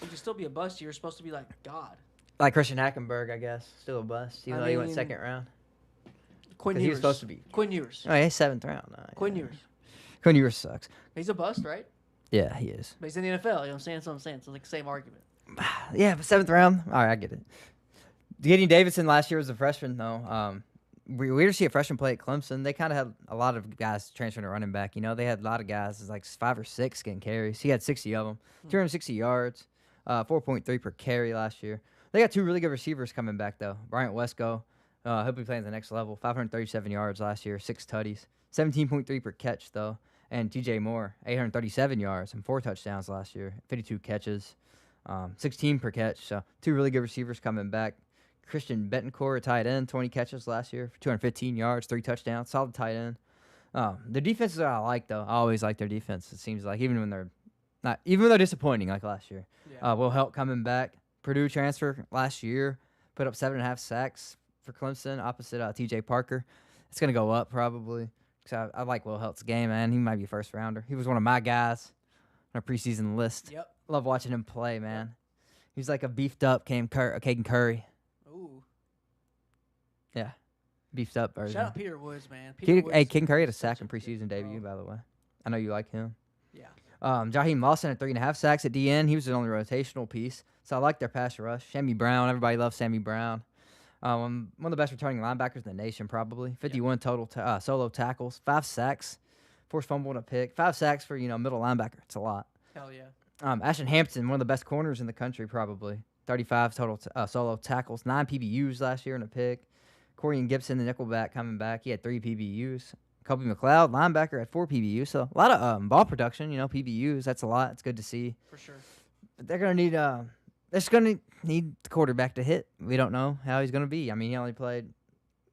You can still be a bust. You're supposed to be like God. Like Christian Hackenberg, I guess. Still a bust, even though he went 2nd round. Quinn Ewers. He was supposed to be. Quinn Ewers. Oh, he's 7th round. Quinn Ewers. Quinn Ewers sucks. He's a bust, right? Yeah, he is. But he's in the NFL. You know what I'm saying? So it's like the same argument. Yeah, but 7th round. All right, I get it. Gideon Davidson last year was a freshman, though. Weird to see a freshman play at Clemson. They kind of had a lot of guys transferring to running back. They had a lot of guys, like 5 or 6 getting carries. He had 60 of them, 260 yards, 4.3 per carry last year. They got 2 really good receivers coming back, though. Bryant Wesco, he'll be playing at the next level. 537 yards last year, 6 tutties, 17.3 per catch, though. And TJ Moore, 837 yards and 4 touchdowns last year, 52 catches, 16 per catch. So 2 really good receivers coming back. Christian Betancourt, a tight end, 20 catches last year, 215 yards, 3 touchdowns, solid tight end. The defenses I like, though. I always like their defense. It seems like even when they're disappointing like last year. Yeah. Will Help coming back. Purdue transfer last year, put up 7.5 sacks for Clemson, opposite TJ Parker. It's gonna go up probably. Cause I like Will Help's game, man. He might be a 1st rounder. He was one of my guys on a preseason list. Yep. Love watching him play, man. He's like a beefed up Caden Curry. Ooh. Yeah, beefed up version. Shout out Peter Woods, man. King Curry had a sack in preseason debut, by the way. I know you like him. Yeah. Jaheim Lawson had 3.5 sacks at DN. He was the only rotational piece, so I like their pass rush. Sammy Brown, everybody loves Sammy Brown. One of the best returning linebackers in the nation, probably. 51 total solo tackles, 5 sacks forced fumble and a pick. 5 sacks for, middle linebacker. It's a lot. Hell yeah. Ashton Hampton, one of the best corners in the country, probably. 35 total solo tackles, 9 PBUs last year and a pick. Corian Gibson, the nickelback, coming back. He had 3 PBUs. Kobe McLeod, linebacker, had 4 PBUs. So a lot of ball production, PBUs. That's a lot. It's good to see. For sure. But they're going to need they're just going to need the quarterback to hit. We don't know how he's going to be. I mean, he only played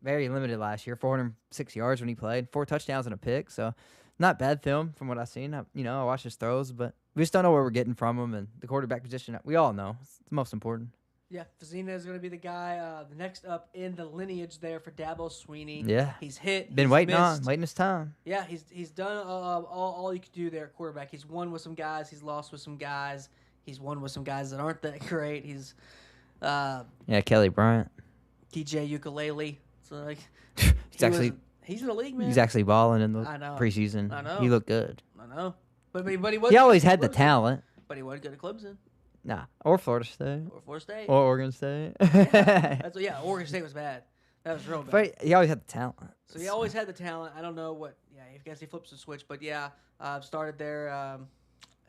very limited last year, 406 yards when he played, 4 touchdowns and a pick. So not bad film from what I've seen. I watched his throws, but we just don't know where we're getting from him. And the quarterback position, we all know. It's the most important. Yeah, Fazina is going to be the guy. The next up in the lineage there for Dabo Swinney. Yeah. He's hit. Been he's waiting missed. waiting his time. Yeah, he's done all you could do there at quarterback. He's won with some guys. He's lost with some guys. He's won with some guys that aren't that great. He's Kelly Bryant. DJ Ukulele. So like he's in the league, man. He's actually balling in the I know. preseason. I know. He looked good. I know. But he was. He always had the talent. But he wasn't good at Clemson Nah, or Florida State. or Florida State. Or Oregon State. Oregon State was bad. That was real bad. But he always had the talent. So he always had the talent. I don't know what. Yeah, I guess he flips the switch. But yeah, started there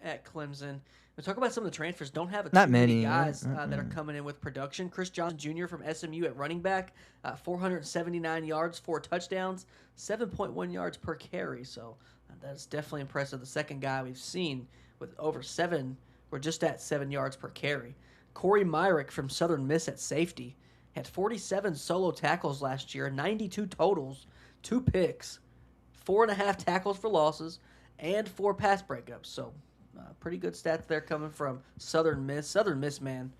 at Clemson. We talk about some of the transfers. Don't have Not too many many, guys that are coming in with production. Chris Johnson Jr. from SMU at running back, 479 yards, 4 touchdowns, 7.1 yards per carry. So that's definitely impressive. The second guy we've seen with over 7. We're just at 7 yards per carry. Corey Myrick from Southern Miss at safety had 47 solo tackles last year, 92 totals, 2 picks, 4.5 tackles for losses, and 4 pass breakups. So pretty good stats there coming from Southern Miss. Southern Miss, man,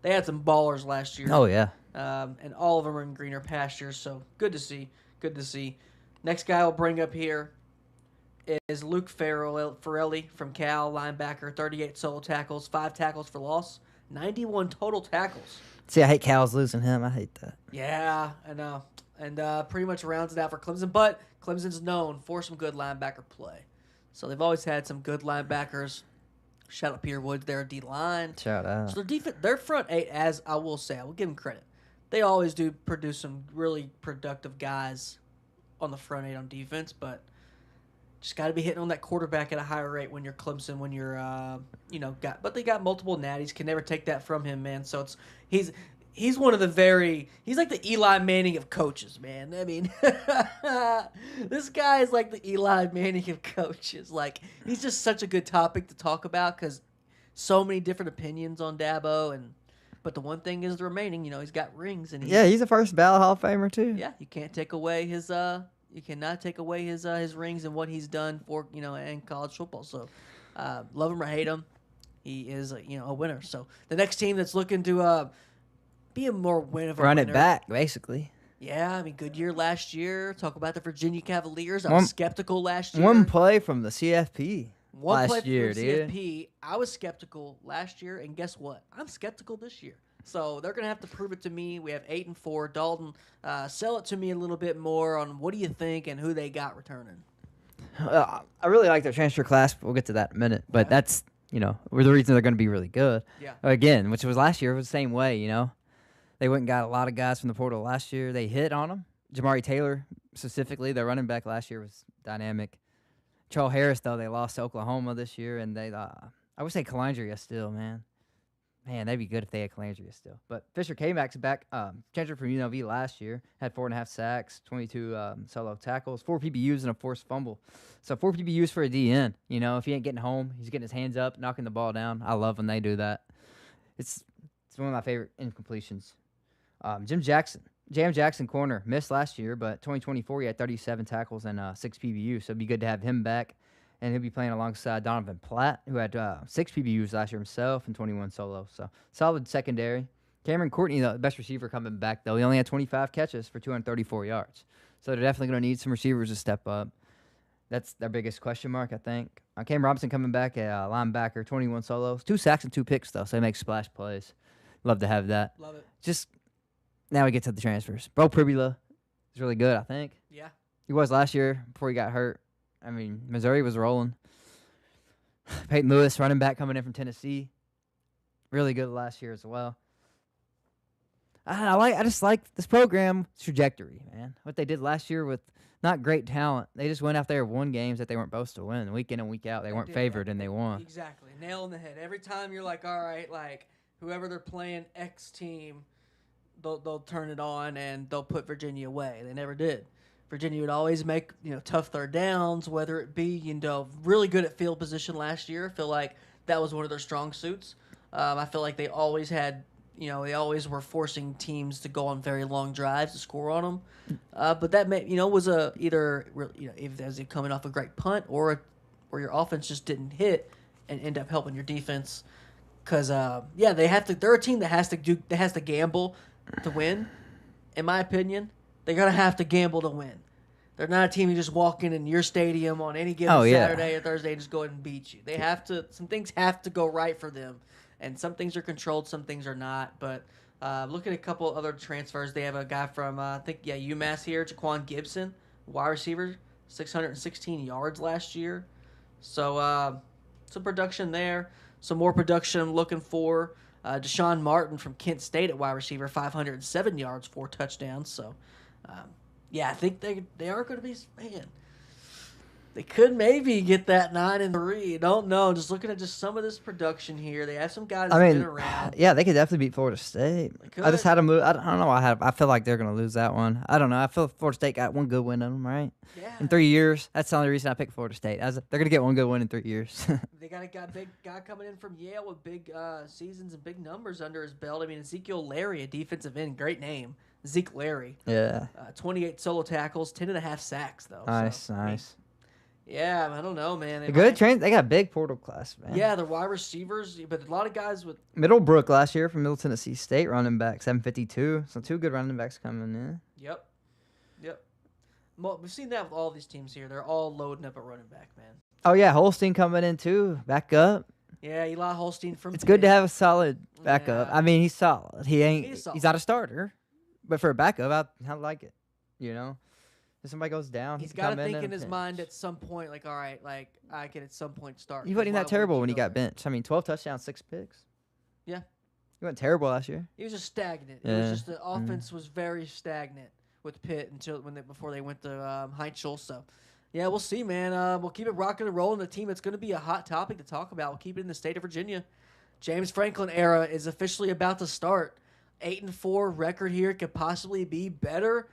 they had some ballers last year. Oh, yeah. And all of them are in greener pastures, so good to see. Good to see. Next guy I'll bring up here is Luke Farrelly from Cal, linebacker, 38 solo tackles, 5 tackles for loss, 91 total tackles. See, I hate Cal's losing him. I hate that. Yeah, I know. And pretty much rounds it out for Clemson. But Clemson's known for some good linebacker play. So they've always had some good linebackers. Shout out Peter Woods, their D-line. Shout out. So their front 8, as I will say, I will give them credit. They always do produce some really productive guys on the front 8 on defense, but just got to be hitting on that quarterback at a higher rate when you're Clemson, when you're, but they got multiple natties. Can never take that from him, man. So he's one of the he's like the Eli Manning of coaches, man. I mean, this guy is like the Eli Manning of coaches. Like, he's just such a good topic to talk about because so many different opinions on Dabo. But the one thing is the remaining, he's got rings. And he's a first ballot Hall of Famer, too. Yeah, you can't take away his you cannot take away his rings and what he's done for in college football. So, love him or hate him, he is a winner. So the next team that's looking to be a more win of a run winner, it back, basically. Yeah, I mean, good year last year. Talk about the Virginia Cavaliers. I was skeptical last year. One play from the CFP One last year, dude. CFP. I was skeptical last year, and guess what? I'm skeptical this year. So they're going to have to prove it to me. We have 8-4. Dalton, sell it to me a little bit more on what do you think and who they got returning. I really like their transfer class. We'll get to that in a minute. But that's, the reason they're going to be really good. Yeah. Again, which was last year, it was the same way, They went and got a lot of guys from the portal last year. They hit on them. Jamari Taylor, specifically, their running back last year was dynamic. Charles Harris, though, they lost to Oklahoma this year. And they, I would say Calandria still, man. Man, that'd be good if they had Calandria still. But Fisher K-Mac's back. Transfer from UNLV last year. Had 4.5 sacks, 22 solo tackles, 4 PBUs, and a forced fumble. So 4 PBUs for a DN. If he ain't getting home, he's getting his hands up, knocking the ball down. I love when they do that. It's one of my favorite incompletions. Jam Jackson corner missed last year, but 2024 he had 37 tackles and 6 PBUs. So it'd be good to have him back. And he'll be playing alongside Donovan Platt, who had 6 PBUs last year himself and 21 solo. So solid secondary. Cameron Courtney, the best receiver coming back, though. He only had 25 catches for 234 yards. So they're definitely going to need some receivers to step up. That's their biggest question mark, I think. Cam Robinson coming back at linebacker, 21 solos. 2 sacks and 2 picks, though, so they make splash plays. Love to have that. Love it. Just now we get to the transfers. Bo Pribula is really good, I think. Yeah. He was last year before he got hurt. I mean, Missouri was rolling. Peyton Lewis, running back coming in from Tennessee. Really good last year as well. I just like this program trajectory, man. What they did last year with not great talent. They just went out there and won games that they weren't supposed to win. Week in and week out, they weren't favored, and they won. Exactly. Nail in the head. Every time you're like, all right, like, whoever they're playing, X team, they'll turn it on, and they'll put Virginia away. They never did. Virginia would always make, tough third downs, whether it be, really good at field position last year. I feel like that was one of their strong suits. I feel like they always had, they always were forcing teams to go on very long drives to score on them. But that was either if as coming off a great punt or where your offense just didn't hit and end up helping your defense. Because they have to. They're a team that has to gamble to win. In my opinion, they're gonna have to gamble to win. They're not a team you just walk in your stadium on any given Saturday or Thursday and just go ahead and beat you. They have to. Some things have to go right for them, and some things are controlled, some things are not. But look at a couple other transfers. They have a guy from UMass here, Jaquan Gibson, wide receiver, 616 yards last year. So some production there. Some more production I'm looking for. Deshaun Martin from Kent State at wide receiver, 507 yards, 4 touchdowns. So, I think they are going to be, man, they could maybe get that 9-3. Don't know. Just looking at just some of this production here. They have some guys that been around. Yeah, they could definitely beat Florida State. I just had them move. I don't know. I feel like they're going to lose that one. I don't know. I feel Florida State got one good win in them, right? Yeah. In 3 years. That's the only reason I picked Florida State. They're going to get one good win in 3 years. They got a big guy coming in from Yale with big seasons and big numbers under his belt. I mean, Ezekiel Larry, a defensive end, great name. Zeke Larry. Yeah. 28 solo tackles, 10.5 sacks, though. Nice. Yeah, I don't know, man. They got a big portal class, man. Yeah, they're wide receivers, but a lot of guys with Middlebrook last year from Middle Tennessee State running back, 752. So 2 good running backs coming in. Yep. We've seen that with all these teams here. They're all loading up a running back, man. Oh yeah, Holstein coming in too, back up. Yeah, Eli Holstein from. It's good to have a solid backup. Yeah. I mean, he's solid. He's not a starter, but for a backup, I like it. If somebody goes down, he's got to think in his mind at some point, like, all right, like I can at some point start. He wasn't that terrible when he got benched. I mean, 12 touchdowns, 6 picks. Yeah, he wasn't terrible last year. He was just stagnant. Yeah. It was just the offense was very stagnant with Pitt before they went to Heinzel. So, yeah, we'll see, man. We'll keep it rocking and rolling. The team that's going to be a hot topic to talk about. We'll keep it in the state of Virginia. James Franklin era is officially about to start. 8-4 record here could possibly be better.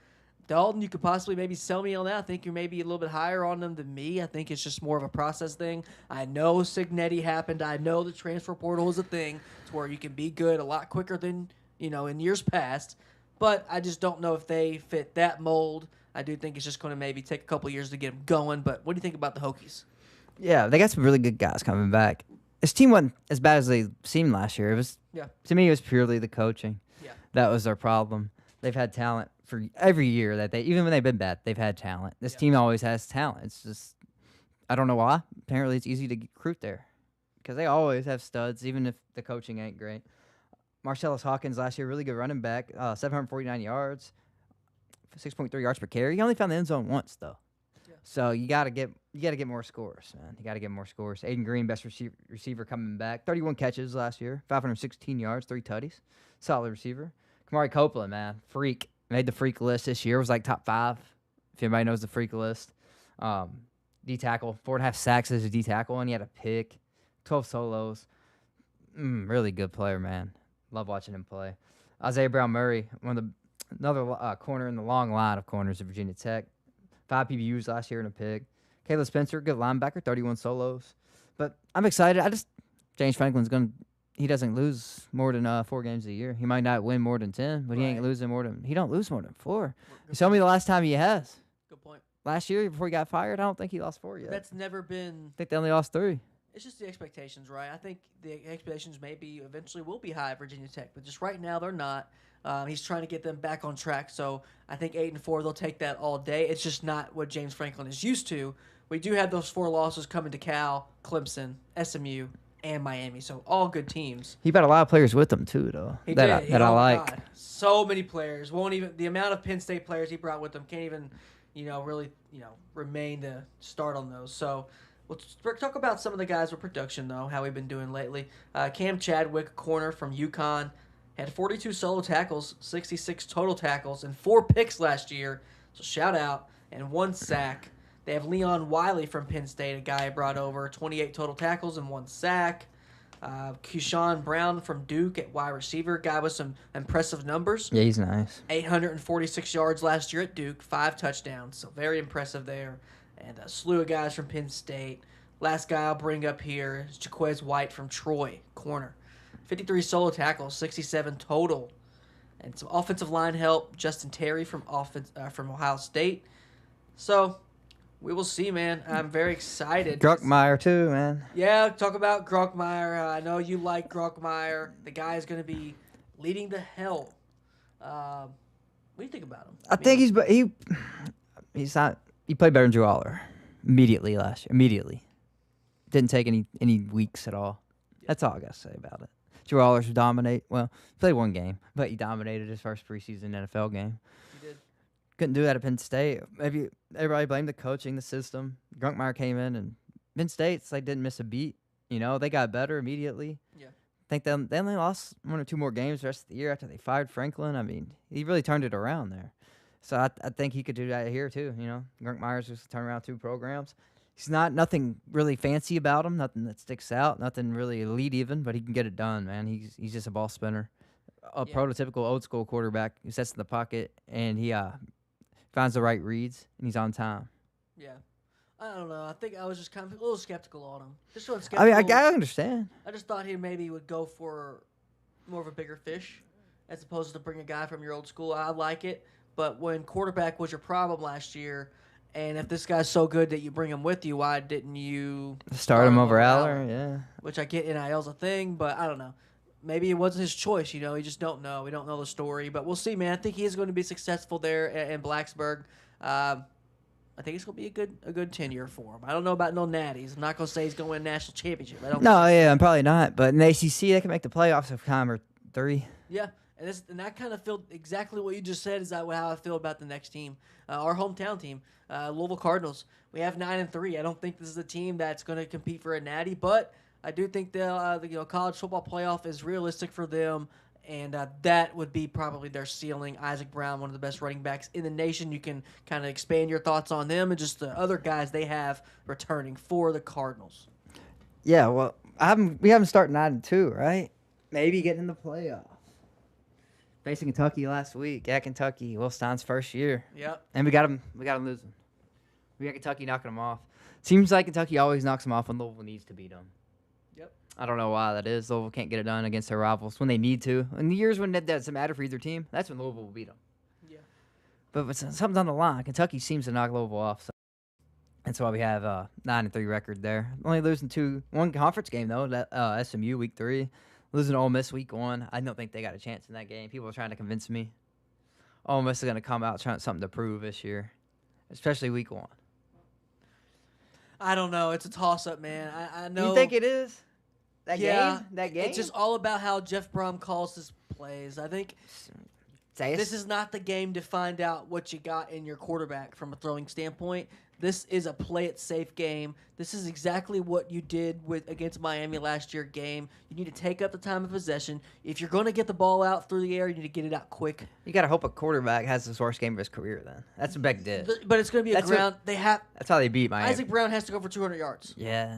Dalton, you could possibly maybe sell me on that. I think you're maybe a little bit higher on them than me. I think it's just more of a process thing. I know Signetti happened. I know the transfer portal is a thing. It's where you can be good a lot quicker than in years past. But I just don't know if they fit that mold. I do think it's just going to maybe take a couple years to get them going. But what do you think about the Hokies? Yeah, they got some really good guys coming back. This team wasn't as bad as they seemed last year. To me, it was purely the coaching. Yeah, that was their problem. They've had talent for every year even when they've been bad, they've had talent. This team always has talent. It's just, I don't know why. Apparently, it's easy to recruit there because they always have studs, even if the coaching ain't great. Marcellus Hawkins last year, really good running back, 749 yards, 6.3 yards per carry. He only found the end zone once though. Yeah. So you gotta get more scores, man. You gotta get more scores. Aiden Green, best receiver coming back, 31 catches last year, 516 yards, 3 tutties, solid receiver. Kamari Copeland, man, freak. Made the freak list this year. Was like top 5, if anybody knows the freak list. D-tackle, 4.5 sacks as a D-tackle, and he had a pick, 12 solos. Really good player, man. Love watching him play. Isaiah Brown-Murray, another corner in the long line of corners at Virginia Tech. 5 PBUs last year and a pick. Caleb Spencer, good linebacker, 31 solos. But I'm excited. James Franklin's he doesn't lose more than 4 games a year. He might not win more than 10, but he ain't losing he don't lose more than 4. Tell me the last time he has. Good point. Last year before he got fired, I don't think he lost 4 yet. That's never been. I think they only lost 3. It's just the expectations, right? I think the expectations maybe eventually will be high at Virginia Tech, but just right now they're not. He's trying to get them back on track, so I think 8-4 they'll take that all day. It's just not what James Franklin is used to. We do have those 4 losses coming to Cal, Clemson, SMU, and Miami, so all good teams. He brought a lot of players with him too, though. He did. I like. God. So many players. Won't even the amount of Penn State players he brought with him can't even, really, remain to start on those. So let's talk about some of the guys with production though. How we've been doing lately. Cam Chadwick, corner from UConn, Had 42 solo tackles, 66 total tackles, and 4 picks last year. So shout out. And 1 sack. They have Leon Wiley from Penn State, a guy I brought over, 28 total tackles and 1 sack. Keyshawn Brown from Duke at wide receiver, guy with some impressive numbers. Yeah, he's nice. 846 yards last year at Duke, 5 touchdowns, so very impressive there. And a slew of guys from Penn State. Last guy I'll bring up here is Jaquez White from Troy, corner. 53 solo tackles, 67 total. And some offensive line help, Justin Terry from Ohio State. So, we will see, man. I'm very excited. Gruckmeyer, too, man. Yeah, talk about Gruckmeyer. I know you like Gruckmeyer. The guy is going to be leading the hell. What do you think about him? I think he's not. He played better than Drew Aller immediately last year. Immediately, didn't take any weeks at all. That's all I got to say about it. Drew Aller's dominate. Well, played 1 game, but he dominated his first preseason NFL game. He did. Couldn't do that at Penn State. Maybe everybody blamed the coaching, the system. Grunkmeyer came in, and Penn State's didn't miss a beat. You know, they got better immediately. Yeah. I think they only lost 1 or 2 more games the rest of the year after they fired Franklin. I mean, he really turned it around there. So I think he could do that here too. You know, Grunkmeyer's just turned around 2 programs. He's nothing really fancy about him, nothing that sticks out, nothing really elite even, but he can get it done, man. He's just a ball spinner, a prototypical old school quarterback who sits in the pocket and he finds the right reads and he's on time. Yeah. I don't know. I think I was just kind of a little skeptical on him. Just skeptical. I mean, I understand. I just thought he maybe would go for more of a bigger fish as opposed to bring a guy from your old school. I like it. But when quarterback was your problem last year, and if this guy's so good that you bring him with you, why didn't you start him over Aller? Yeah. Which I get NIL's a thing, but I don't know. Maybe it wasn't his choice, you know. You just don't know. We don't know the story. But we'll see, man. I think he is going to be successful there in Blacksburg. I think it's going to be a good tenure for him. I don't know about no natties. I'm not going to say he's going to win a national championship. I'm probably not. But in the ACC, they can make the playoffs if Comer 3. Yeah. And I kind of feel exactly what you just said is how I feel about the next team, our hometown team, Louisville Cardinals. We have 9-3. I don't think this is a team that's going to compete for a natty, but I do think the college football playoff is realistic for them, and that would be probably their ceiling. Isaac Brown, one of the best running backs in the nation. You can kind of expand your thoughts on them and just the other guys they have returning for the Cardinals. Yeah, well, we haven't started 9-2, right? Maybe getting in the playoff. Facing Kentucky last week at Kentucky, Will Stein's first year. Yep. And we got him losing. We got Kentucky knocking him off. Seems like Kentucky always knocks him off when Louisville needs to beat them. Yep. I don't know why that is. Louisville can't get it done against their rivals when they need to. In the years when that doesn't matter for either team, that's when Louisville will beat them. Yeah. But something's on the line. Kentucky seems to knock Louisville off. So that's why we have a 9-3 record there. Only losing 1 conference game though. That SMU week 3. Losing to Ole Miss week 1, I don't think they got a chance in that game. People are trying to convince me. Ole Miss is going to come out trying something to prove this year, especially week 1. I don't know. It's a toss-up, man. I know. You think it is? That game? It's just all about how Jeff Brohm calls his plays. I think this is not the game to find out what you got in your quarterback from a throwing standpoint. This is a play-it-safe game. This is exactly what you did against Miami last year game. You need to take up the time of possession. If you're going to get the ball out through the air, you need to get it out quick. You got to hope a quarterback has the worst game of his career then. That's what Beck did. But it's going to be That's how they beat Miami. Isaac Brown has to go for 200 yards. Yeah.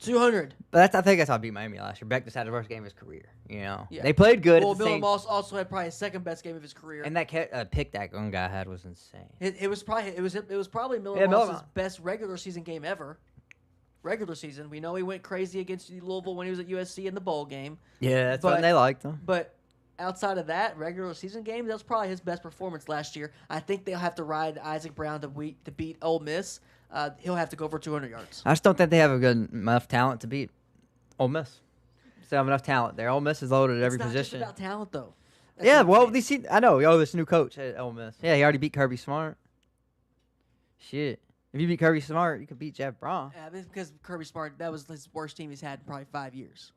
200. But I think that's how I beat Miami last year. Beck just had the worst game of his career. You know, yeah. They played good. Well, Bill Moss also had probably his second best game of his career. And that pick that one guy had was insane. It was probably Miller Moss's best regular season game ever. Regular season, we know he went crazy against Louisville when he was at USC in the bowl game. Yeah, that's when they liked him. But outside of that regular season game, that was probably his best performance last year. I think they'll have to ride Isaac Brown to beat Ole Miss. He'll have to go for 200 yards. I just don't think they have enough talent to beat Ole Miss. They have enough talent there. Ole Miss is loaded at every position. It's not just about talent, though. I know. This new coach at Ole Miss. Yeah, he already beat Kirby Smart. Shit. If you beat Kirby Smart, you could beat Jeff Brohm. Yeah, because Kirby Smart, that was his worst team he's had in probably 5 years.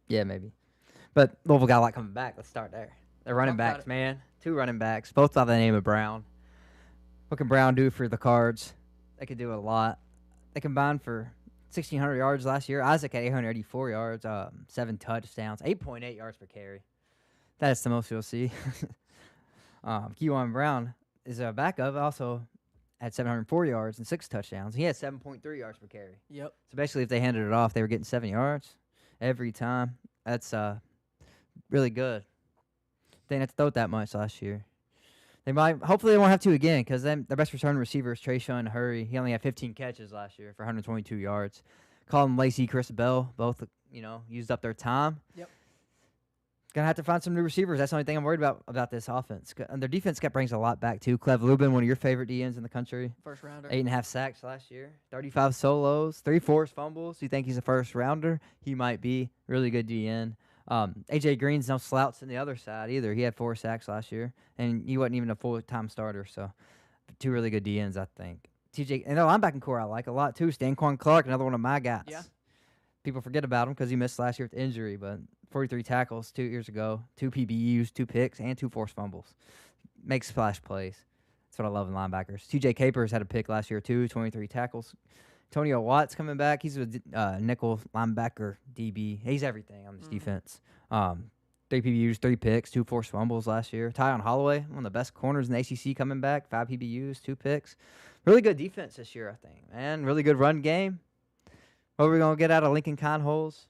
Yeah, maybe. But Louisville got a lot coming back. Let's start there. They're running backs, man. 2 running backs, both by the name of Brown. What can Brown do for the Cards? They could do a lot. They combined for 1,600 yards last year. Isaac had 884 yards, 7 touchdowns, 8.8 yards per carry. That's the most you'll see. Kewan Brown is a backup, also had 704 yards and 6 touchdowns. He had 7.3 yards per carry. Yep. So basically, if they handed it off, they were getting 7 yards every time. That's really good. They didn't have to throw it that much last year. Hopefully they won't have to again, because their best return receiver is Trayshawn Hurry. He only had 15 catches last year for 122 yards. Colin Lacey, Chris Bell, both used up their time. Yep. Gonna have to find some new receivers. That's the only thing I'm worried about this offense. And their defense brings a lot back too. Clev Lubin, one of your favorite DNs in the country. First rounder. 8.5 sacks last year. 35 solos. 3 forced fumbles. You think he's a first rounder? He might be. Really good DN. AJ Green's no slouch on the other side either. He had 4 sacks last year, and he wasn't even a full-time starter. So, 2 really good DNs, I think. TJ and the linebacking core I like a lot too. Stanquan Clark, another one of my guys. Yeah. People forget about him because he missed last year with injury, but 43 tackles 2 years ago, 2 PBUs, 2 picks, and 2 forced fumbles. Makes splash plays. That's what I love in linebackers. TJ Capers had a pick last year too, 23 tackles. Antonio Watt's coming back. He's a nickel linebacker DB. He's everything on this defense. 3 PBUs, 3 picks, 2 forced fumbles last year. Tyon Holloway, one of the best corners in the ACC, coming back. 5 PBUs, 2 picks. Really good defense this year, I think, man. Really good run game. What are we going to get out of Lincoln Kleinholz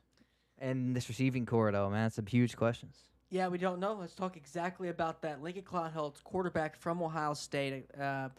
and this receiving core, though, man? It's some huge questions. Yeah, we don't know. Let's talk exactly about that. Lincoln Kleinholz, quarterback from Ohio State, a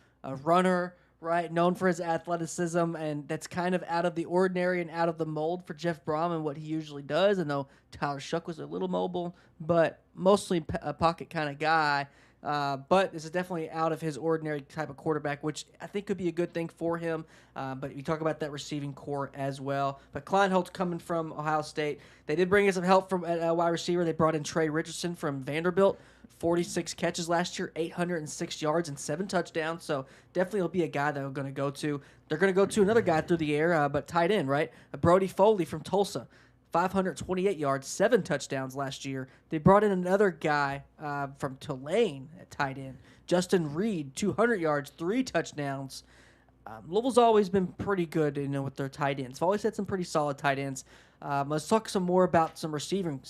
runner, right, known for his athleticism, and that's kind of out of the ordinary and out of the mold for Jeff Brohm and what he usually does. I know Tyler Shuck was a little mobile, but mostly a pocket kind of guy. But this is definitely out of his ordinary type of quarterback, which I think could be a good thing for him. But you talk about that receiving core as well. But Kleinholz coming from Ohio State. They did bring in some help from wide receiver. They brought in Trey Richardson from Vanderbilt. 46 catches last year, 806 yards, and 7 touchdowns. So definitely will be a guy that they're going to go to. They're going to go to another guy through the air, but tight end, right? Brody Foley from Tulsa. 528 yards, 7 touchdowns last year. They brought in another guy from Tulane at tight end, Justin Reed, 200 yards, 3 touchdowns. Louisville's always been pretty good, with their tight ends. They've always had some pretty solid tight ends. Let's talk some more about some receiving.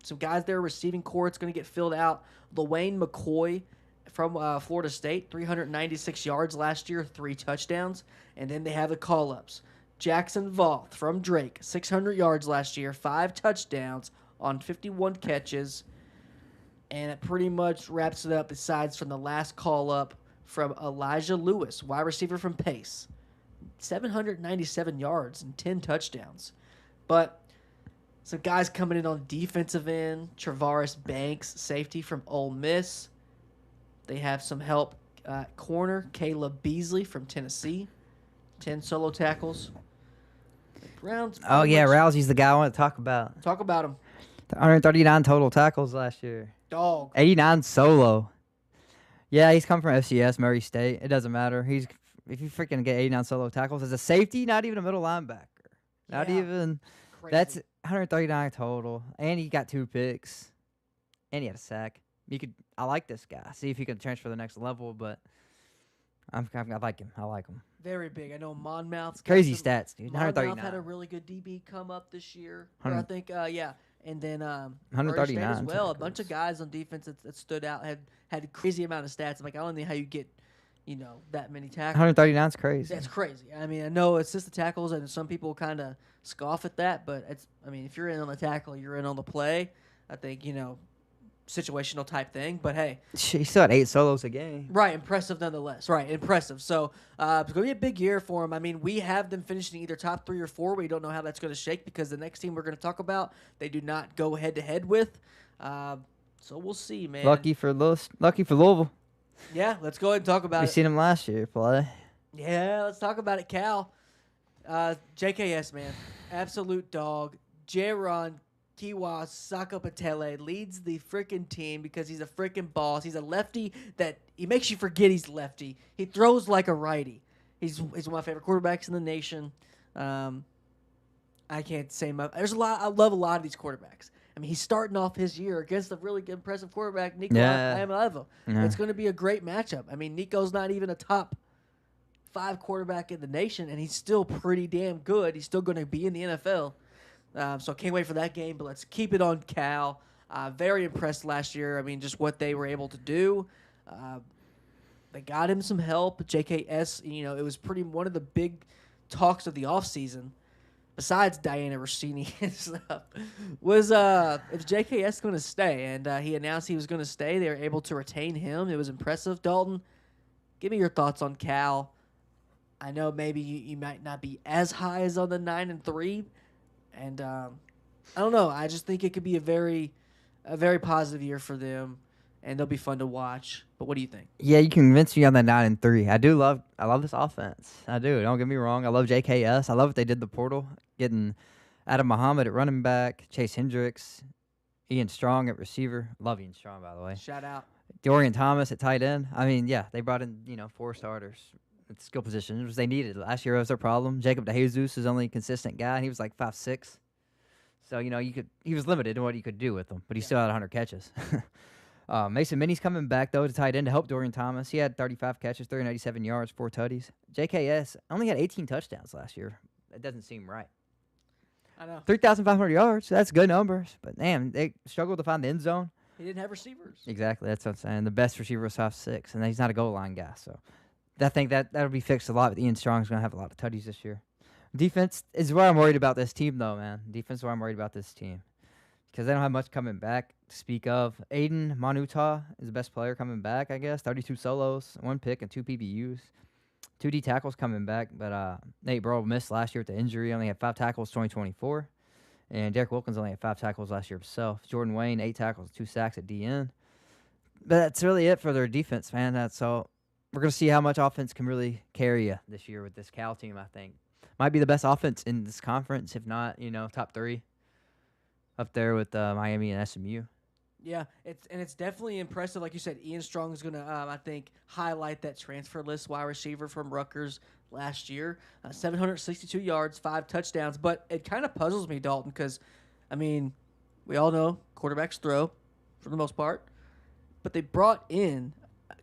Some guys there, receiving core. It's going to get filled out. LaWayne McCoy from Florida State, 396 yards last year, 3 touchdowns. And then they have the call-ups. Jackson Voth from Drake, 600 yards last year, 5 touchdowns on 51 catches. And it pretty much wraps it up besides from the last call-up from Elijah Lewis, wide receiver from Pace. 797 yards and 10 touchdowns. But some guys coming in on defensive end. Travaris Banks, safety from Ole Miss. They have some help. Corner, Caleb Beasley from Tennessee. 10 solo tackles. Browns. Oh, yeah, Rousey's the guy I want to talk about. Talk about him. 139 total tackles last year. Dog. 89 solo. Yeah, he's come from FCS, Murray State. It doesn't matter. If you freaking get 89 solo tackles as a safety, not even a middle linebacker. Not even. Crazy. That's 139 total. And he got 2 picks. And he had a sack. I like this guy. See if he can transfer to the next level, but I like him. I like him. Very big. I know Monmouth's crazy stats, dude. Monmouth 139. had a really good DB come up this year. I think, yeah. And then 139 as well. A tackles. bunch of guys on defense that stood out had a crazy amount of stats. I'm like, I don't know how you get, that many tackles. 139 is crazy. That's crazy. I mean, I know it's just the tackles, and some people kind of scoff at that, but if you're in on the tackle, you're in on the play. I think, situational type thing, but hey. He still had 8 solos a game. Right, impressive nonetheless. Right, impressive. So it's going to be a big year for him. I mean, we have them finishing either top 3 or 4. We don't know how that's going to shake because the next team we're going to talk about, they do not go head-to-head with. So we'll see, man. Lucky for Louisville. Yeah, let's go ahead and talk about We it. seen him last year play. Yeah, let's talk about it, Cal. JKS, man. Absolute dog. Jaron Kiwa Sakapatele leads the freaking team because he's a freaking boss. He's a lefty that he makes you forget he's lefty. He throws like a righty. He's one of my favorite quarterbacks in the nation. I can't say much. I love a lot of these quarterbacks. I mean, he's starting off his year against a really good, impressive quarterback, Nico Iamaleava. Yeah. It's going to be a great matchup. I mean, Nico's not even a top 5 quarterback in the nation, and he's still pretty damn good. He's still going to be in the NFL. So can't wait for that game, but let's keep it on Cal. Very impressed last year. I mean, just what they were able to do. They got him some help. JKS, it was one of the big talks of the offseason, besides Diana Rossini and stuff, was if JKS going to stay. And he announced he was going to stay. They were able to retain him. It was impressive. Dalton, give me your thoughts on Cal. I know maybe you might not be as high as on the 9-3, and I don't know. I just think it could be a very positive year for them, and they'll be fun to watch. But what do you think? Yeah, you convinced me on that 9-3. I love this offense. I do. Don't get me wrong. I love JKS. I love what they did the portal, getting Adam Muhammad at running back, Chase Hendricks, Ian Strong at receiver. Love Ian Strong, by the way. Shout out. Darian Thomas at tight end. I mean, yeah, they brought in 4 starters at skill positions, which they needed. Last year was their problem. Jacob DeJesus is only consistent guy. He was like 5'6". So, he was limited in what he could do with them, but he still had 100 catches. Mason Minnie's coming back, though, to tight end to help Dorian Thomas. He had 35 catches, 387 yards, 4 tutties. JKS only had 18 touchdowns last year. That doesn't seem right. I know. 3,500 yards. That's good numbers. But, damn, they struggled to find the end zone. He didn't have receivers. Exactly. That's what I'm saying. The best receiver was 5'6", and he's not a goal line guy. So I think that'll be fixed a lot. But Ian Strong's going to have a lot of tutties this year. Defense is where I'm worried about this team, though, man. Defense is where I'm worried about this team. Because they don't have much coming back to speak of. Aiden Manuta is the best player coming back, I guess. 32 solos, 1 pick, and 2 PBUs. 2 D tackles coming back, but Nate Brohm missed last year with the injury. Only had 5 tackles 2024. And Derek Wilkins only had 5 tackles last year himself. Jordan Wayne, 8 tackles, 2 sacks at DN. But that's really it for their defense, man. That's all. We're going to see how much offense can really carry you this year with this Cal team, I think. Might be the best offense in this conference, if not, top 3. Up there with Miami and SMU. Yeah, it's definitely impressive. Like you said, Ian Strong is going to, I think, highlight that transfer list wide receiver from Rutgers last year. 762 yards, 5 touchdowns. But it kind of puzzles me, Dalton, because, we all know quarterbacks throw for the most part. But they brought in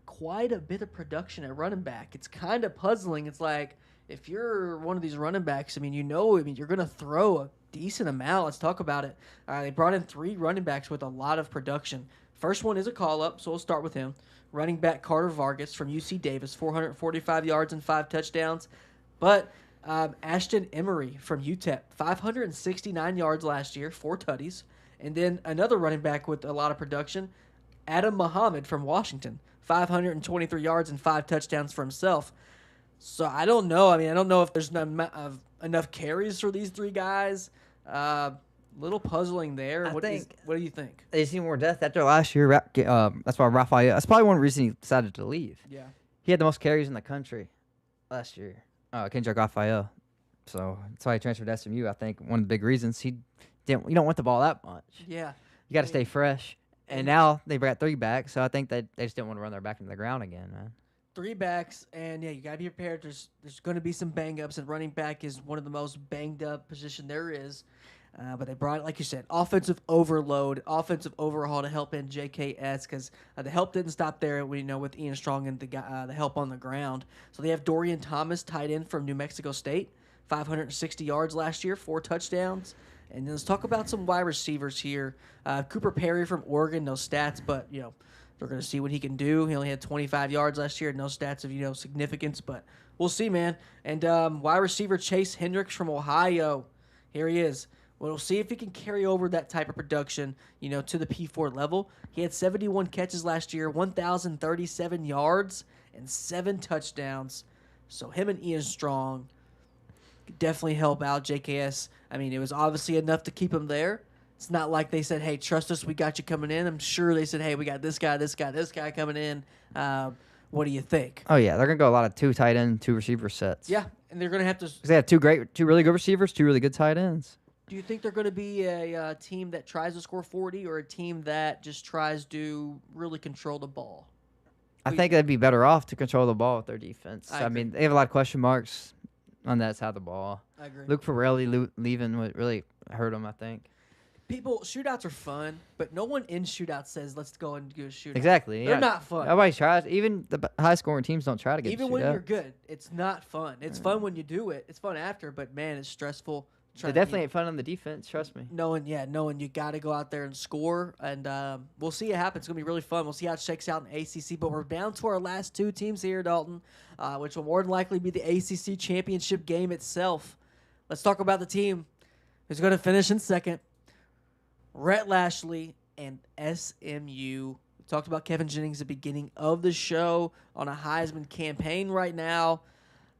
quite a bit of production at running back. It's kind of puzzling. It's like, if you're one of these running backs, you're going to throw a decent amount. Let's talk about it. They brought in 3 running backs with a lot of production. First one is a call-up, so we'll start with him. Running back Carter Vargas from UC Davis, 445 yards and 5 touchdowns. But Ashton Emery from UTEP, 569 yards last year, 4 tutties. And then another running back with a lot of production, Adam Muhammad from Washington, 523 yards and 5 touchdowns for himself. So I don't know. I don't know if there's enough carries for these 3 guys. Little puzzling there. What do you think? They see more depth after last year. That's why Raphael. That's probably one reason he decided to leave. Yeah. He had the most carries in the country last year. Kendrick Raphael. So that's why he transferred to SMU. I think one of the big reasons you don't want the ball that much. Yeah. You got to stay fresh. And now they've got 3 back, so I think that they just didn't want to run their back into the ground again, man. 3 backs, and you got to be prepared. There's going to be some bang-ups, and running back is one of the most banged-up position there is. But they brought, like you said, offensive overload, offensive overhaul to help in JKS because the help didn't stop there, with Ian Strong and the help on the ground. So they have Dorian Thomas, tight end from New Mexico State, 560 yards last year, 4 touchdowns. And then let's talk about some wide receivers here. Cooper Perry from Oregon, no stats, but, they're going to see what he can do. He only had 25 yards last year, no stats of, significance, but we'll see, man. And wide receiver Chase Hendricks from Ohio, here he is. We'll see if he can carry over that type of production, to the P4 level. He had 71 catches last year, 1,037 yards, and 7 touchdowns. So him and Ian Strong could definitely help out JKS. It was obviously enough to keep him there. It's not like they said, hey, trust us, we got you coming in. I'm sure they said, hey, we got this guy coming in. What do you think? Oh, yeah. They're going to go a lot of 2 tight end, 2 receiver sets. Yeah, and they're going to have to. 'Cause they have 2 really good receivers, 2 really good tight ends. Do you think they're going to be a team that tries to score 40 or a team that just tries to really control the ball? I think they'd be better off to control the ball with their defense. I agree. They have a lot of question marks on that side of the ball. I agree. Luke Farrelly leaving would really hurt them, I think. Shootouts are fun, but no one in shootouts says, let's go and do a shootout. Exactly. They're Yeah. not fun. Nobody tries. Even the high-scoring teams don't try to get Even to when shootout. you're good, it's not fun. It's fun when you do it. It's fun after, but man, it's stressful. It definitely ain't fun on the defense. Trust me. Knowing you got to go out there and score, and we'll see it happen. It's gonna be really fun. We'll see how it shakes out in ACC. But we're down to our last two teams here, Dalton, which will more than likely be the ACC championship game itself. Let's talk about the team who's going to finish in second. Rhett Lashley and SMU. We talked about Kevin Jennings at the beginning of the show on a Heisman campaign right now.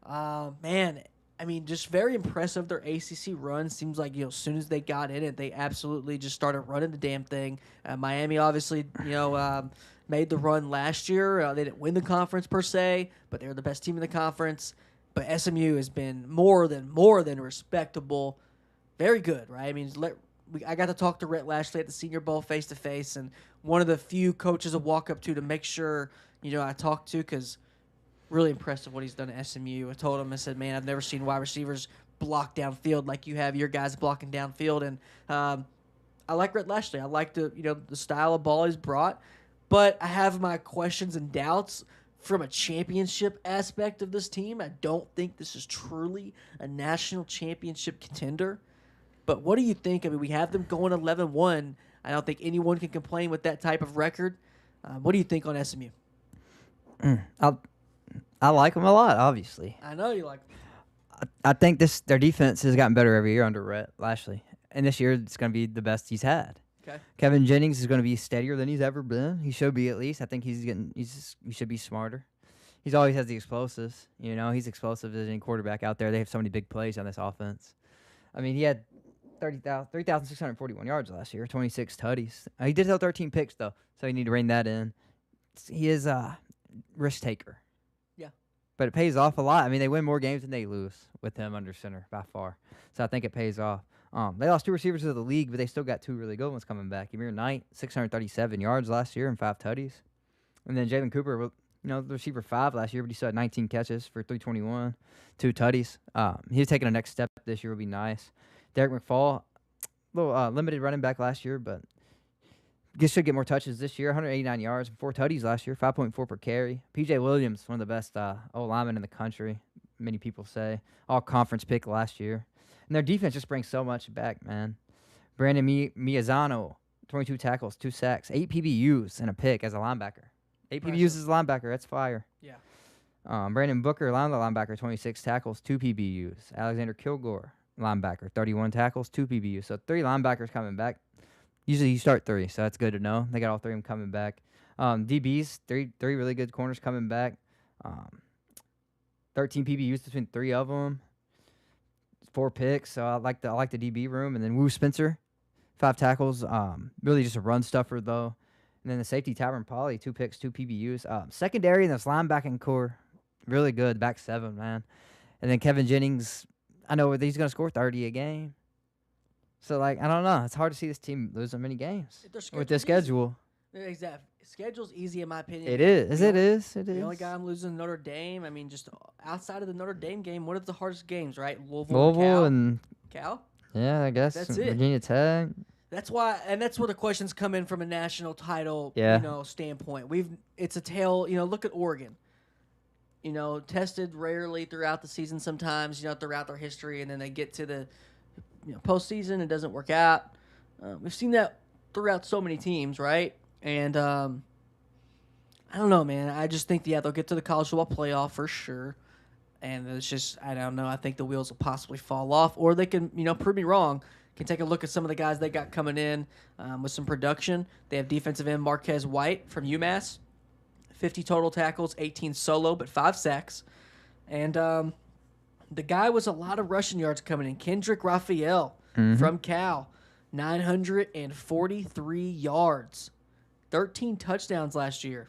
Man, I mean, just very impressive. Their ACC run seems like, as soon as they got in it, they absolutely just started running the damn thing. Miami obviously, made the run last year. They didn't win the conference per se, but they were the best team in the conference. But SMU has been more than respectable. Very good, right? I mean, I got to talk to Rhett Lashley at the Senior Bowl face-to-face, and one of the few coaches I walk up to make sure, I talk to, because really impressive what he's done at SMU. I told him, I said, man, I've never seen wide receivers block downfield like you have your guys blocking downfield. And I like Rhett Lashley. I like the style of ball he's brought. But I have my questions and doubts from a championship aspect of this team. I don't think this is truly a national championship contender. But what do you think? I mean, we have them going 11-1. I don't think anyone can complain with that type of record. What do you think on SMU? I like them a lot, obviously. I know you like them. I think their defense has gotten better every year under Rhett Lashley. And this year, it's going to be the best he's had. Okay. Kevin Jennings is going to be steadier than he's ever been. He should be, at least. I think he should be smarter. He's always has the explosives. He's explosive as any quarterback out there. They have so many big plays on this offense. I mean, he had 3,641 yards last year, 26 tutties. He did throw 13 picks, though, so you need to rein that in. He is a risk taker. Yeah. But it pays off a lot. I mean, they win more games than they lose with him under center by far. So I think it pays off. They lost two receivers to the league, but they still got two really good ones coming back. Amir Knight, 637 yards last year and 5 tutties. And then Jalen Cooper, the receiver 5 last year, but he still had 19 catches for 321, 2 tutties. He's taking a next step this year, will be nice. Derek McFall, a little limited running back last year, but should get more touches this year. 189 yards, 4 tutties last year, 5.4 per carry. P.J. Williams, one of the best O-linemen in the country, many people say. All-conference pick last year. And their defense just brings so much back, man. Brandon Miazzano, 22 tackles, 2 sacks, 8 PBUs, and a pick as a linebacker. 8 PBUs as a linebacker. That's fire. Yeah. Brandon Booker, linebacker, 26 tackles, 2 PBUs. Alexander Kilgore, linebacker, 31 tackles, 2 PBUs. So 3 linebackers coming back. Usually you start 3, so that's good to know. They got all 3 of them coming back. DBs, three really good corners coming back. 13 PBUs between 3 of them. 4 picks, so I like the DB room. And then Woo Spencer, 5 tackles. Really just a run stuffer, though. And then the safety, Tyron Polley, 2 picks, 2 PBUs. Secondary and this linebacking core, really good. Back 7, man. And then Kevin Jennings, I know he's going to score 30 a game. So, I don't know. It's hard to see this team lose so many games with this schedule. Exactly. Schedule's easy, in my opinion. It is. It is. The only guy I'm losing Notre Dame. I mean, just outside of the Notre Dame game, what are the hardest games, right? Louisville and Cal. Yeah, I guess. That's it. Virginia Tech. That's why, and that's where the questions come in from a national title, standpoint. It's a tale. Look at Oregon. Tested rarely throughout the season. Sometimes, throughout their history, and then they get to the, postseason. It doesn't work out. We've seen that throughout so many teams, right? And I don't know, man. I just think they'll get to the college football playoff for sure. And it's just, I don't know. I think the wheels will possibly fall off, or they can, prove me wrong. Can take a look at some of the guys they got coming in with some production. They have defensive end Marquez White from UMass, 50 total tackles, 18 solo, but 5 sacks. And the guy was a lot of rushing yards coming in. Kendrick Raphael from Cal, 943 yards, 13 touchdowns last year.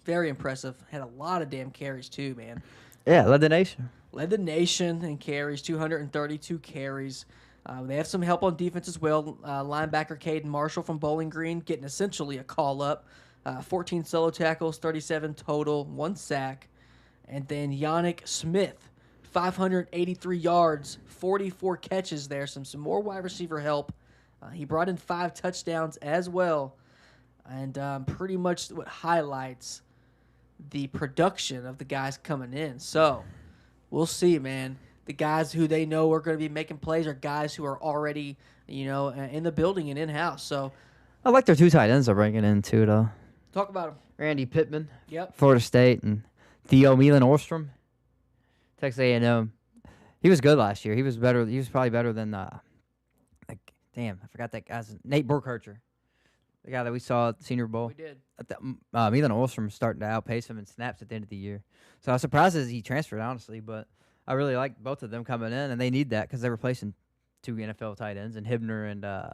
Very impressive. Had a lot of damn carries too, man. Yeah, led the nation. Led the nation in carries, 232 carries. They have some help on defense as well. Linebacker Caden Marshall from Bowling Green getting essentially a call-up. 14 solo tackles, 37 total, 1 sack. And then Yannick Smith, 583 yards, 44 catches there. Some more wide receiver help He brought in 5 touchdowns as well, and pretty much what highlights the production of the guys coming in. So we'll see, man. The guys who they know are going to be making plays are guys who are already, in the building and in-house. So I like their 2 tight ends they're bringing in, too, though. talk about them. Randy Pittman, Yep. Florida State, and Theo Milan-Orstrom, Texas A&M. He was good last year. He was better. He was probably better than, I forgot that guy's Nate Burkhardt, the guy that we saw at the Senior Bowl. We did. Milan-Orstrom is starting to outpace him in snaps at the end of the year. So I was surprised as he transferred, honestly, but I really like both of them coming in, and they need that because they're replacing 2 NFL tight ends, and Hibner and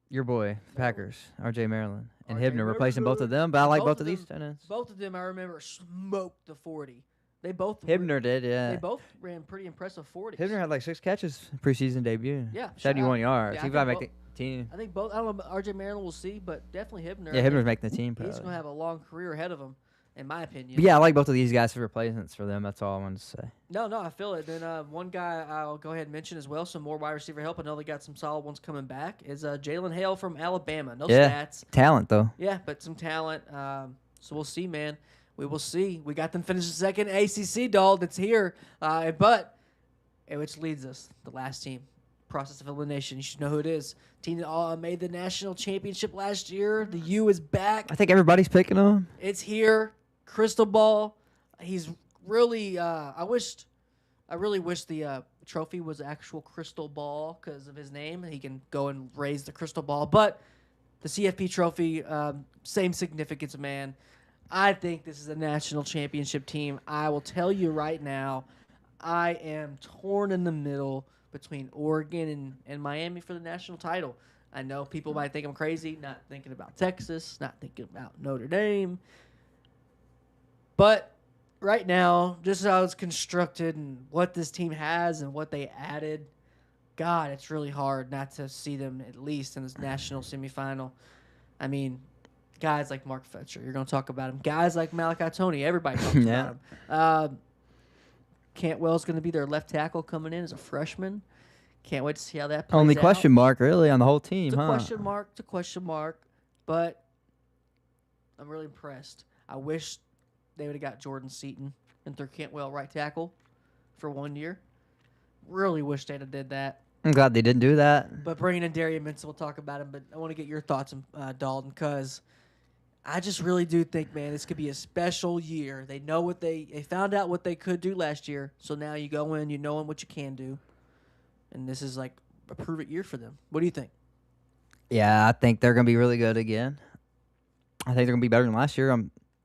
your boy, Packers, R.J. Maryland, and Hibner replacing both of them, but I like both of these tight ends. Both of them, I remember, smoked the 40. They both. Hibner did, yeah. They both ran pretty impressive 40s. Hibner had like 6 catches preseason debut. Yeah. 71 yards. Yeah, He might make the team. I think both. I don't know about RJ Maryland. We'll see, but definitely Hibner. Yeah, Hibner's making the team. He's going to have a long career ahead of him, in my opinion. But yeah, I like both of these guys for replacements for them. That's all I wanted to say. No, I feel it. Then one guy I'll go ahead and mention as well, some more wide receiver help. I know they got some solid ones coming back, is Jalen Hale from Alabama. No stats. Talent, though. Yeah, but some talent. So we'll see, man. We will see. We got them finishing second ACC, dog. That's here. Which leads us, the last team. Process of elimination. You should know who it is. Team that made the national championship last year. The U is back. I think everybody's picking them. It's here. Crystal ball. He's really. I really wish the trophy was actual crystal ball because of his name. He can go and raise the crystal ball. But the CFP trophy, same significance, man. I think this is a national championship team. I will tell you right now, I am torn in the middle between Oregon and Miami for the national title. I know people might think I'm crazy, not thinking about Texas, not thinking about Notre Dame. But right now, just how it's constructed and what this team has and what they added, God, it's really hard not to see them at least in this national semifinal. I mean, guys like Mark Fetcher, you're going to talk about him. Guys like Malachi Toney, everybody talks about him. Cantwell's going to be their left tackle coming in as a freshman. Can't wait to see how that plays Only out. question mark, really, on the whole team, It's a question mark, but I'm really impressed. I wish they would have got Jordan Seaton and threw Cantwell right tackle for 1 year. Really wish they'd have did that. I'm glad they didn't do that. But bringing in Darian Mensah, we'll talk about him, but I want to get your thoughts, Dalton, because I just really do think, man, this could be a special year. They know they found out what they could do last year, so now you go in, you know what you can do, and this is like a prove-it year for them. What do you think? Yeah, I think they're going to be really good again. I think they're going to be better than last year.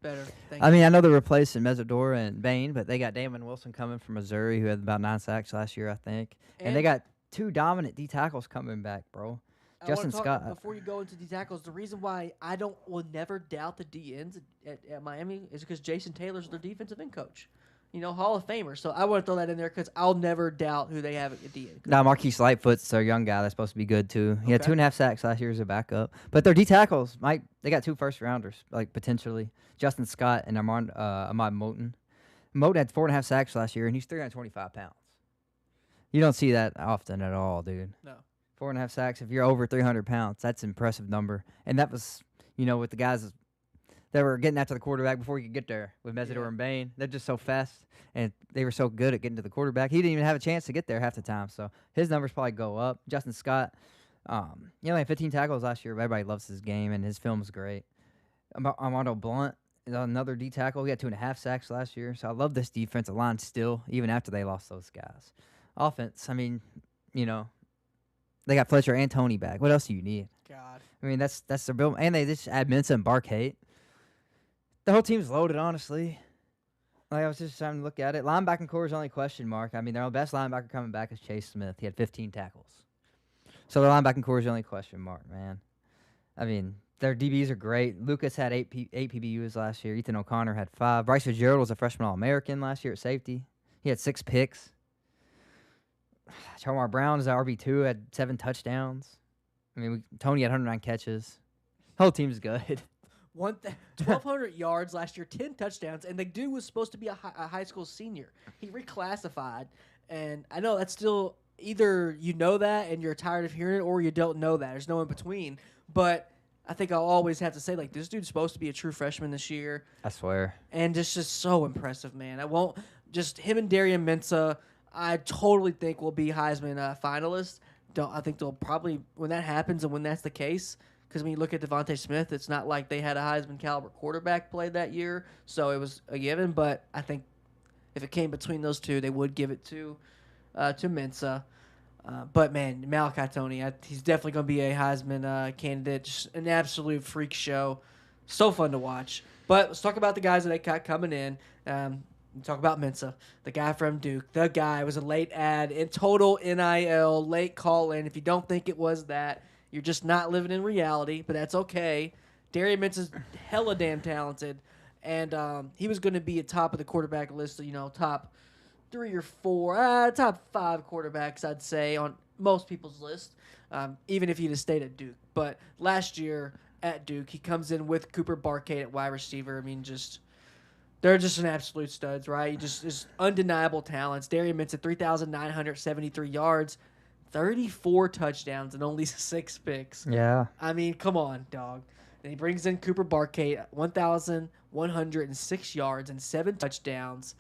Better. I mean, I know they're replacing Mesidor and Bain, but they got Damon Wilson coming from Missouri, who had about 9 sacks last year, I think. And they got 2 dominant D tackles coming back, bro. Justin Scott. Before you go into D tackles, the reason why I will never doubt the D ends at Miami is because Jason Taylor's their defensive end coach. Hall of Famer. So I want to throw that in there because I'll never doubt who they have at D end. Now, Marquise Lightfoot's their young guy that's supposed to be good, too. He had 2.5 sacks last year as a backup. But their D tackles, they got 2 first-rounders, potentially. Justin Scott and Ahmad Moten. Moten had 4.5 sacks last year, and he's 325 pounds. You don't see that often at all, dude. No. 4.5 sacks. If you're over 300 pounds, that's an impressive number. And that was, with the guys that were getting after the quarterback before he could get there with Mesidor and Bain. They're just so fast, and they were so good at getting to the quarterback. He didn't even have a chance to get there half the time, so his numbers probably go up. Justin Scott, he only had 15 tackles last year. But everybody loves his game, and his film is great. Armando Blunt is another D tackle. He had 2.5 sacks last year, so I love this defensive line still, even after they lost those guys. Offense, I mean, they got Fletcher and Toney back. What else do you need? God. I mean, that's their build. And they just add Mensah and Barkate. The whole team's loaded, honestly. I was just trying to look at it. Linebacking core is only question mark. I mean, their best linebacker coming back is Chase Smith. He had 15 tackles. So their linebacking core is the only question mark, man. I mean, their DBs are great. Lucas had 8 PBUs last year. Ethan O'Connor had 5. Bryce Fitzgerald was a freshman All-American last year at safety. He had 6 picks. Charmar Brown is an RB2, had 7 touchdowns. I mean, Toney had 109 catches. Whole team's good. 1,200 yards last year, 10 touchdowns, and the dude was supposed to be a high school senior. He reclassified, and I know that's still either you know that and you're tired of hearing it, or you don't know that. There's no in between. But I think I'll always have to say, like, this dude's supposed to be a true freshman this year. I swear. And it's just so impressive, man. Just him and Darian Mensah, I totally think will be Heisman finalists. I think they'll probably, when that happens and when that's the case, because when you look at Devontae Smith, it's not like they had a Heisman caliber quarterback play that year, so it was a given. But I think if it came between those two, they would give it to Mensah. But man, Malachi Toney, he's definitely going to be a Heisman candidate. Just an absolute freak show, so fun to watch. But let's talk about the guys that they got coming in. Talk about Mensah, the guy from Duke. The guy was a late ad in total NIL, late call in. If you don't think it was that, you're just not living in reality, but that's okay. Darian Mensah's hella damn talented, and he was going to be at top of the quarterback list, top 3 or 4, top 5 quarterbacks, I'd say, on most people's list, even if he'd have stayed at Duke. But last year at Duke, he comes in with Cooper Barkade at wide receiver. I mean, they're just an absolute studs, right? Just undeniable talents. Darian Mensah, 3,973 yards, 34 touchdowns, and only 6 picks. Yeah. I mean, come on, dog. And he brings in Cooper Barkade, 1,106 yards and 7 touchdowns.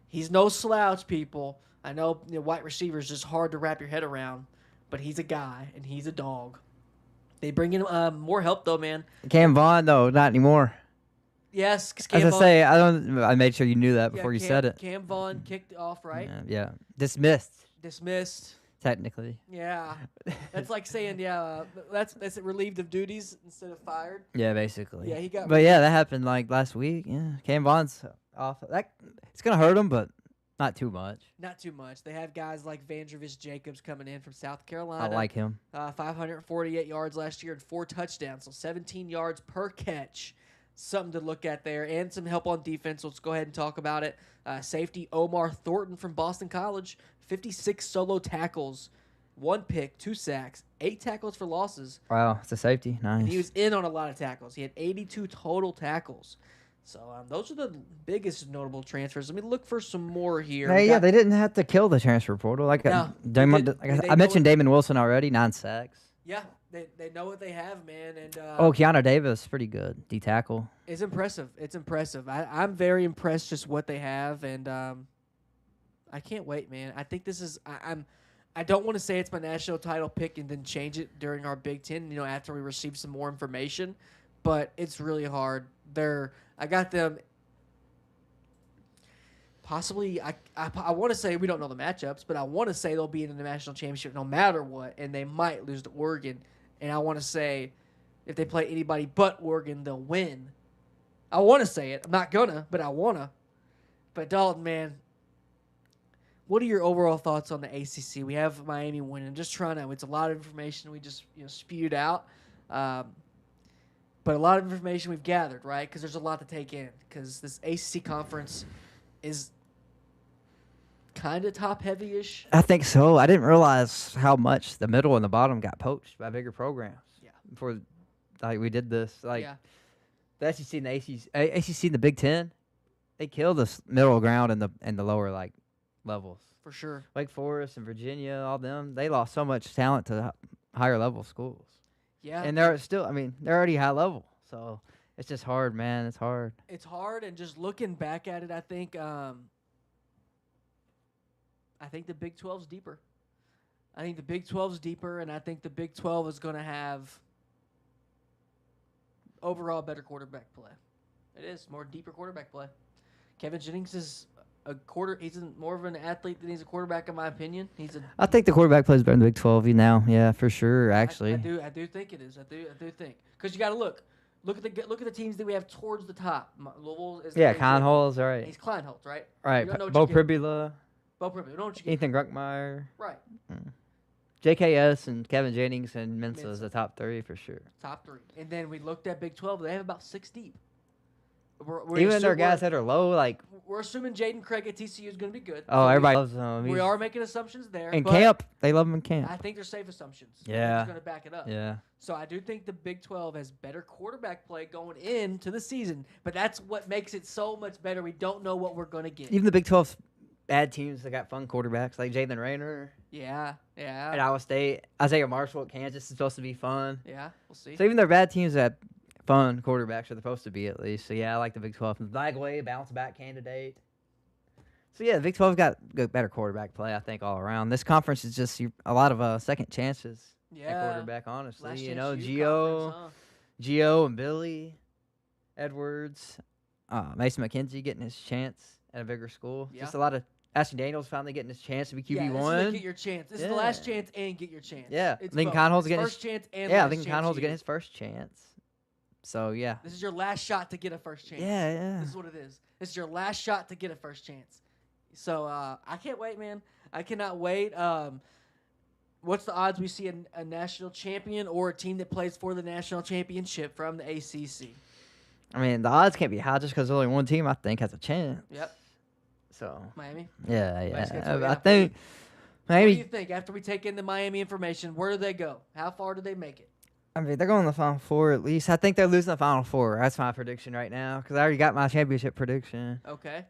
He's no slouch, people. I know wide receiver is just hard to wrap your head around, but he's a guy, and he's a dog. They bring in more help, though, man. Cam Vaughn, though, not anymore. Yes, because Cam As I Vaughn, say, I made sure you knew that before you said it. Cam Vaughn kicked off, right? Yeah. Dismissed, technically. Yeah. That's like saying, that's relieved of duties instead of fired. Yeah, basically. Yeah, he got. But yeah, that happened like last week. Yeah, Cam Vaughn's off. It's gonna hurt him, but not too much. Not too much. They have guys like Vandrevis Jacobs coming in from South Carolina. I like him. 548 yards last year and 4 touchdowns, so 17 yards per catch. Something to look at there, and some help on defense. Let's go ahead and talk about it. Safety Omar Thornton from Boston College, 56 solo tackles, 1 pick, 2 sacks, 8 tackles for losses. Wow, it's a safety. Nice. And he was in on a lot of tackles. He had 82 total tackles. So those are the biggest notable transfers. Let me look for some more here. They didn't have to kill the transfer portal. I mentioned Damon Wilson already, 9 sacks. Yeah, they know what they have, man. And Keanu Davis, pretty good. D-tackle. It's impressive. It's impressive. I'm very impressed just what they have, and I can't wait, man. I think this is I don't want to say it's my national title pick and then change it during our Big Ten, after we receive some more information, but it's really hard. I got them possibly, I want to say we don't know the matchups, but I want to say they'll be in the national championship no matter what, and they might lose to Oregon. And I want to say if they play anybody but Oregon, they'll win. I want to say it. I'm not going to, but I want to. But Dalton, man, what are your overall thoughts on the ACC? We have Miami winning. Just trying to, it's a lot of information we just spewed out. But a lot of information we've gathered, right? Because there's a lot to take in. Because this ACC conference is kind of top-heavy-ish. I think so. I didn't realize how much the middle and the bottom got poached by bigger programs. Yeah. Before we did this. Yeah. The SEC and the ACC and the Big Ten, they kill this middle ground and the lower levels. For sure. Wake Forest and Virginia, all them, they lost so much talent to higher level schools. Yeah. And they're already high level. So it's just hard, man. It's hard. It's hard, and just looking back at it, I think the Big 12's deeper. I think the Big 12's deeper, and I think the Big 12 is going to have overall better quarterback play. It is more deeper quarterback play. Kevin Jennings is he's more of an athlete than he's a quarterback, in my opinion. I think the quarterback plays better in the Big 12 now. Yeah, for sure. Actually, I do think it is. I do think, because you got to look at the teams that we have towards the top. Louisville is Kleinholz, all right. He's Kleinholz, right? Right. Bo Pribula. You know what you get. Ethan Gruckmeyer. Right. JKS and Kevin Jennings and Mensah is the top 3 for sure. Top 3. And then we looked at Big 12. They have about 6 deep. Even their guys that are low, we're assuming Jaden Craig at TCU is going to be good. Oh, everybody loves him. We are making assumptions there. In camp, they love him in camp. I think they're safe assumptions. Yeah. He's going to back it up. Yeah. So I do think the Big 12 has better quarterback play going into the season, but that's what makes it so much better. We don't know what we're going to get. Even the Big 12 bad teams that got fun quarterbacks like Jalen Rayner. Yeah, yeah. At Iowa State. Isaiah Marshall at Kansas is supposed to be fun. Yeah, we'll see. So even their bad teams have fun quarterbacks are supposed to be at least. So yeah, I like the Big 12. Bagway, bounce back candidate. So yeah, the Big 12 got good, better quarterback play, I think, all around. This conference is just a lot of second chances at quarterback, honestly. Last You chance know, U conference, huh? Gio and Billy Edwards, Mason McKenzie getting his chance at a bigger school. Yeah. Just a lot of Ashton Daniels finally getting his chance to be QB1. This is get your chance. This is the last chance and get your chance. Yeah, It's Lincoln both. Kleinholz It's getting first chance and yeah, last Lincoln chance Kleinholz you. getting his first chance. So yeah. This is your last shot to get a first chance. Yeah. This is what it is. This is your last shot to get a first chance. So I can't wait, man. I cannot wait. What's the odds we see a national champion or a team that plays for the national championship from the ACC? I mean, the odds can't be high just because only one team I think has a chance. Yep. So Miami? yeah. I What think do maybe. you think after we take in the Miami information? Where do they go? How far do they make it? I mean, they're going to the Final Four at least. I think they're losing the Final Four. That's my prediction right now because I already got my championship prediction Okay.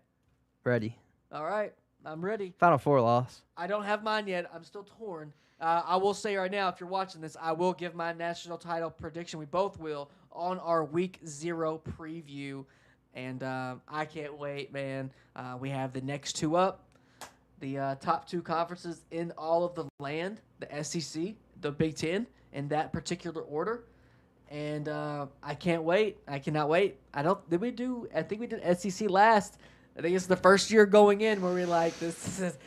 ready. All right. I'm ready. Final Four loss. I don't have mine yet. I'm still torn. I will say right now, if you're watching this, I will give my national title prediction. We both will on our Week 0 preview. And I can't wait, man. We have the next two up. The top two conferences in all of the land, the SEC, the Big Ten, in that particular order. And I can't wait. I cannot wait. I think we did SEC last. I think it's the first year going in where we're like, this is...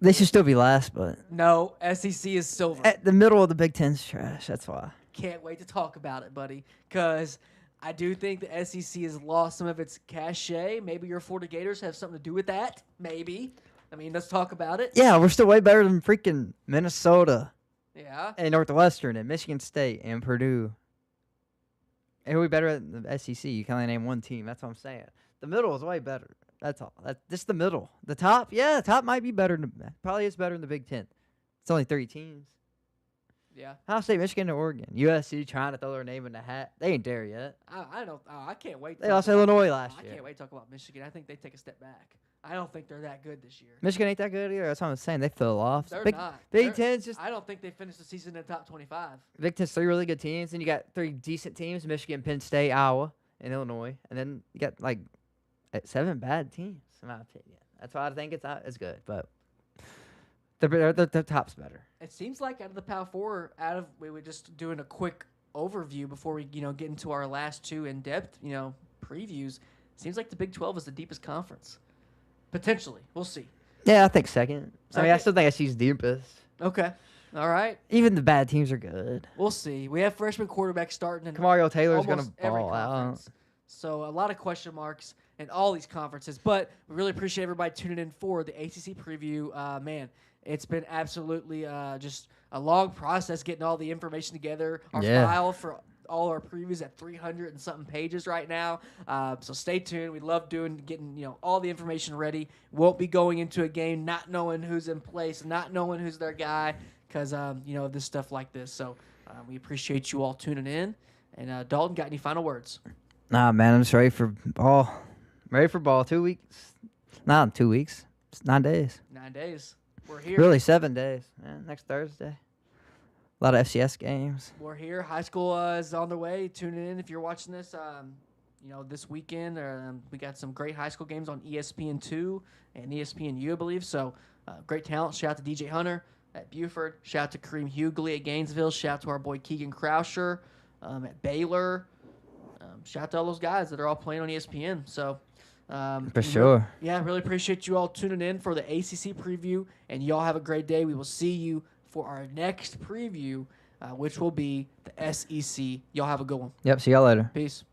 They should still be last, but No, SEC is silver. at the middle of the Big Ten's trash. That's why. Can't wait to talk about it, buddy, because I do think the SEC has lost some of its cachet. Maybe your Florida Gators have something to do with that. Maybe. I mean, let's talk about it. Yeah, we're still way better than freaking Minnesota Yeah. and Northwestern and Michigan State and Purdue. And we're better at the SEC. You can only name one team. That's what I'm saying. The middle is way better. That's all. That's just the middle. The top, the top might be better. Probably is better than the Big Ten. It's only 3 teams. Yeah. Ohio State, Michigan, and Oregon. USC trying to throw their name in the hat. They ain't there yet. I don't. I can't wait. They lost to Illinois last I year. can't wait to talk about Michigan. I think they take a step back. I don't think they're that good this year. Michigan ain't that good either. That's what I'm saying. They fell off. They're Big, not. Big Ten's just I don't think they finished the season in the top 25. Big Ten's 3 really good teams. Then you got 3 decent teams: Michigan, Penn State, Iowa, and Illinois. And then you got like 7 bad teams, in my opinion. That's why I think it's good. But the top's better. It seems like out of the Power Four, we were just doing a quick overview before we get into our last 2 in-depth previews. Seems like the Big 12 is the deepest conference. Potentially, we'll see. Yeah, I think second. I mean, I Okay. still think SC's deepest. Okay, all right, Even the bad teams are good. we'll see. We have freshman quarterbacks starting in Kamario Taylor's gonna almost every ball out. conference. So a lot of question marks in all these conferences. But we really appreciate everybody tuning in for the ACC preview. Man, it's been absolutely just a long process getting all the information together. Our file for all our previews at 300 and something pages right now. So stay tuned. We love getting all the information ready. Won't be going into a game not knowing who's in place, not knowing who's their guy, because this stuff like this. So we appreciate you all tuning in. And Dalton, got any final words? Nah, man, I'm just ready for ball. Ready for ball. 2 weeks. Not 2 weeks. It's 9 days. 9 days. We're here. Really, 7 days. Yeah, next Thursday. A lot of FCS games. We're here. High school is on the way. Tune in if you're watching this. This weekend, we got some great high school games on ESPN2 and ESPNU, I believe. So, great talent. Shout out to DJ Hunter at Buford. Shout out to Kareem Hughley at Gainesville. Shout out to our boy Keegan Krauscher at Baylor. Shout out to all those guys that are all playing on ESPN. So, For sure. Really appreciate you all tuning in for the ACC preview, and y'all have a great day. We will see you for our next preview, which will be the SEC. Y'all have a good one. Yep, see y'all later. Peace.